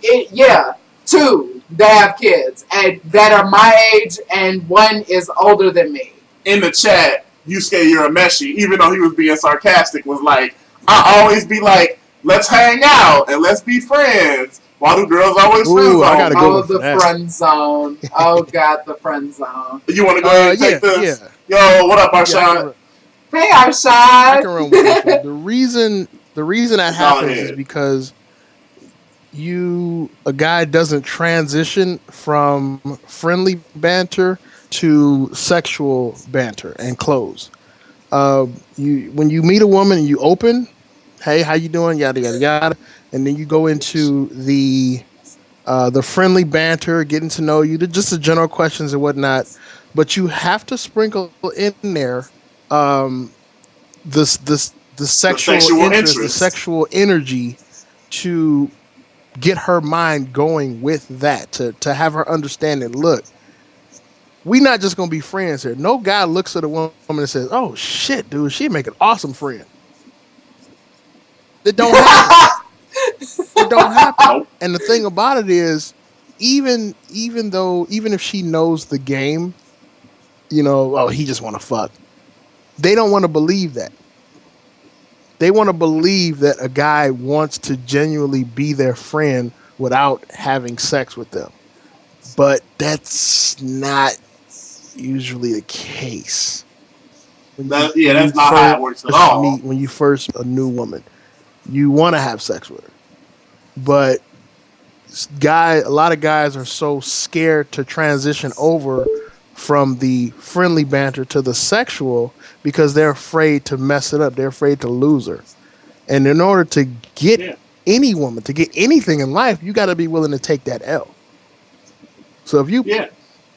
two that have kids and that are my age, and one is older than me. In the chat, Yusuke Urameshi, even though he was being sarcastic, was like, I always be like, let's hang out and let's be friends. Why do girls always friend zone? I gotta go the friend zone. Oh, God, the friend zone. You want to go ahead and take this? Yeah. Yo, what up, Arshad? Hey, Arshad. I can run with this. The reason that happens is because a guy doesn't transition from friendly banter to sexual banter and close. When you meet a woman and you open, hey, how you doing? Yada yada yada, and then you go into the friendly banter, getting to know you, just the general questions and whatnot. But you have to sprinkle in there the sexual interest, the sexual energy to get her mind going with that, to have her understand that, look, we not just gonna be friends here. No guy looks at a woman and says, "Oh shit, dude, she make an awesome friend." It don't happen. It don't happen. Nope. And the thing about it is, even if she knows the game, oh, he just want to fuck. They don't want to believe that. They want to believe that a guy wants to genuinely be their friend without having sex with them. But that's not usually the case. That's not how it works at all. When you first a new woman, you want to have sex with her, but a lot of guys are so scared to transition over from the friendly banter to the sexual because they're afraid to mess it up. They're afraid to lose her. And in order to get any woman, to get anything in life, you got to be willing to take that L. So if you... Yeah.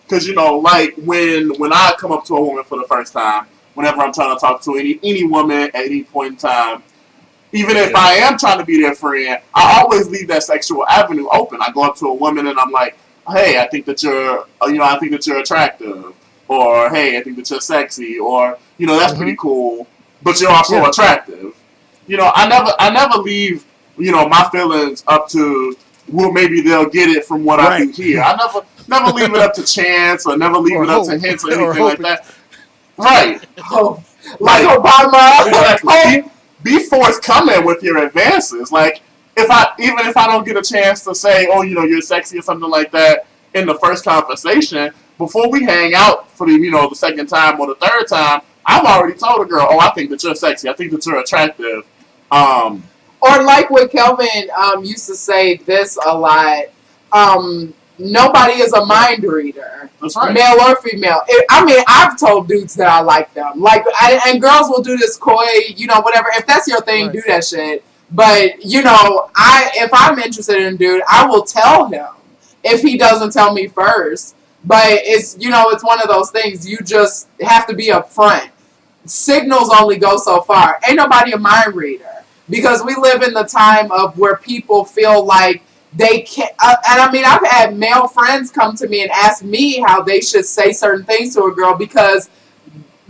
Because, like when I come up to a woman for the first time, whenever I'm trying to talk to any woman at any point in time, even if I am trying to be their friend, I always leave that sexual avenue open. I go up to a woman and I'm like, hey, I think that you're attractive, or hey, I think that you're sexy, or that's pretty cool, but you're also attractive. I never leave my feelings up to, well, maybe they'll get it from what I do here. I never leave it up to chance, or never leave it up to hints or anything like that. Right? Oh, like Obama. Exactly. Be forthcoming with your advances. Like, even if I don't get a chance to say, oh, you're sexy or something like that in the first conversation, before we hang out for the second time or the third time, I've already told a girl, oh, I think that you're sexy. I think that you're attractive. Or like what Kelvin used to say this a lot. Nobody is a mind reader. That's right. Male or female. I've told dudes that I like them. And girls will do this coy, whatever. If that's your thing, do that shit. But, if I'm interested in a dude, I will tell him if he doesn't tell me first. But it's one of those things. You just have to be upfront. Signals only go so far. Ain't nobody a mind reader. Because we live in the time of where people feel like they can't. I've had male friends come to me and ask me how they should say certain things to a girl because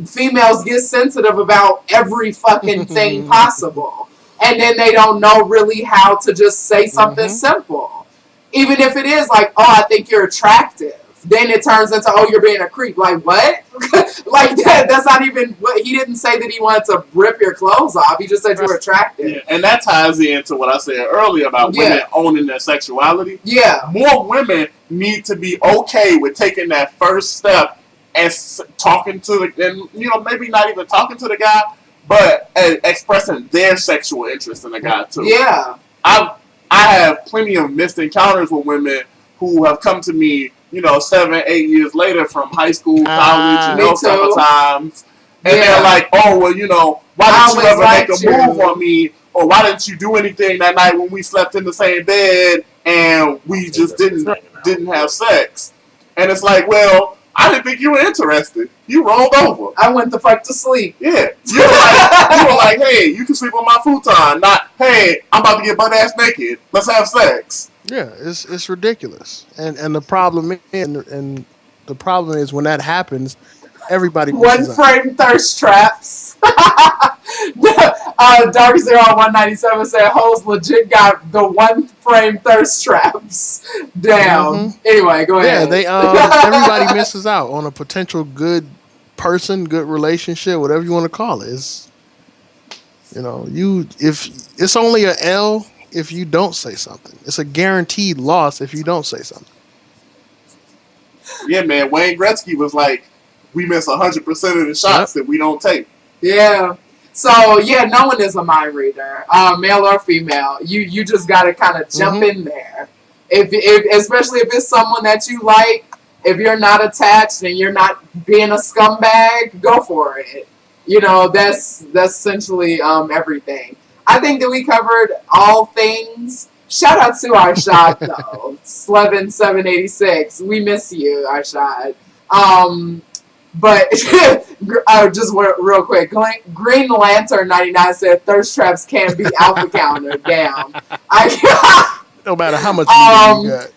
females get sensitive about every fucking thing possible. And then they don't know really how to just say something simple. Even if it is like, oh, I think you're attractive. Then it turns into, oh, you're being a creep. Like, what? Like, that's not even what he didn't say that he wanted to rip your clothes off. He just said you were attractive. Yeah. And that ties into what I said earlier about women owning their sexuality. Yeah. More women need to be okay with taking that first step and talking to maybe not even talking to the guy, but expressing their sexual interest in the guy, too. Yeah. I have plenty of missed encounters with women who have come to me 7-8 years later from high school, college, several times. And they're like, oh, well, why didn't you ever make a move on me? Or why didn't you do anything that night when we slept in the same bed and we just didn't have sex? And it's like, well, I didn't think you were interested. You rolled over. I went the fuck to sleep. Yeah. You were like, hey, you can sleep on my futon. Not, hey, I'm about to get butt ass naked. Let's have sex. Yeah, it's ridiculous, and the problem is when that happens, everybody one frame thirst traps. Dark Zero 197 said hoes legit got the one frame thirst traps. Damn. Anyway, go ahead. Yeah, everybody misses out on a potential good person, good relationship, whatever you want to call it. If it's only a L if you don't say something. It's a guaranteed loss if you don't say something. Yeah, man. Wayne Gretzky was like, we miss 100% of the shots that we don't take. Yeah. So, no one is a mind reader, male or female. You just got to kind of jump in there. If especially if it's someone that you like, if you're not attached and you're not being a scumbag, go for it. That's essentially everything. I think that we covered all things. Shout out to Arshad, though. Slevin786. We miss you, Arshad. But just real quick, Green Lantern 99 said thirst traps can be alpha counter. Damn. No matter how much media you got.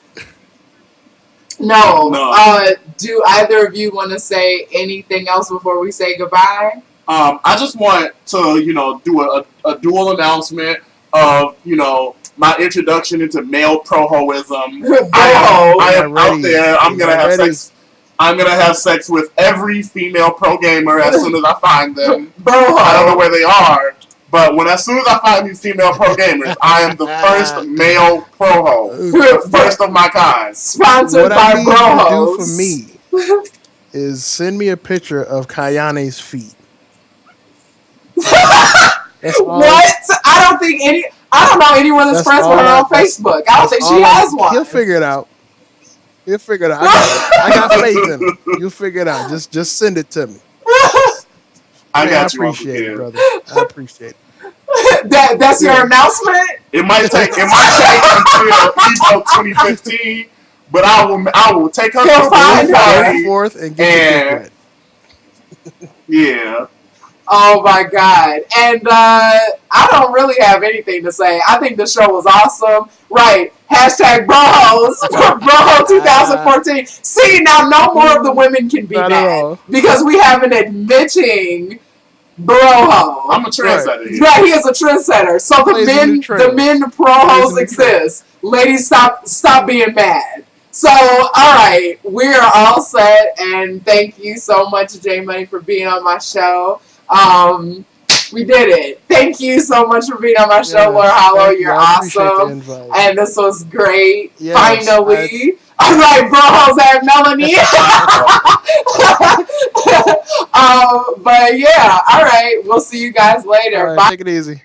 No. Do either of you want to say anything else before we say goodbye? I just want to, do a dual announcement of, my introduction into male pro-hoism. I am out there. I'm gonna have sex. I'm gonna have sex with every female pro gamer as soon as I find them. I don't know where they are, but as soon as I find these female pro gamers, I am the first male pro-ho, the first of my kind. Sponsored by Bro-ho. What I need you to do for me is send me a picture of Kayane's feet. What? I don't know anyone that's friends with her on Facebook. I don't think she has one. He'll figure it out. I got faith in him. You'll figure it out. Just send it to me. I appreciate it, brother. I appreciate it. That's your announcement? It might take until Evo 2015, but I will take her to the forth and get it. Yeah. Oh my God. And I don't really have anything to say. I think the show was awesome. Right. Hashtag Brohos. Broho 2014. See, now no more of the women can be mad. Because we have an admitting Broho. I'm a trendsetter. Right, he is a trendsetter. So the men Brohos exist. Ladies, stop being mad. So, alright, we're all set, and thank you so much, J Money, for being on my show. We did it. Thank you so much for being on my show, Lord Hollow. You're awesome. And this was great. Yes, finally. Alright, Brohos and Melanie. But yeah, alright. We'll see you guys later. Bye. Take it easy.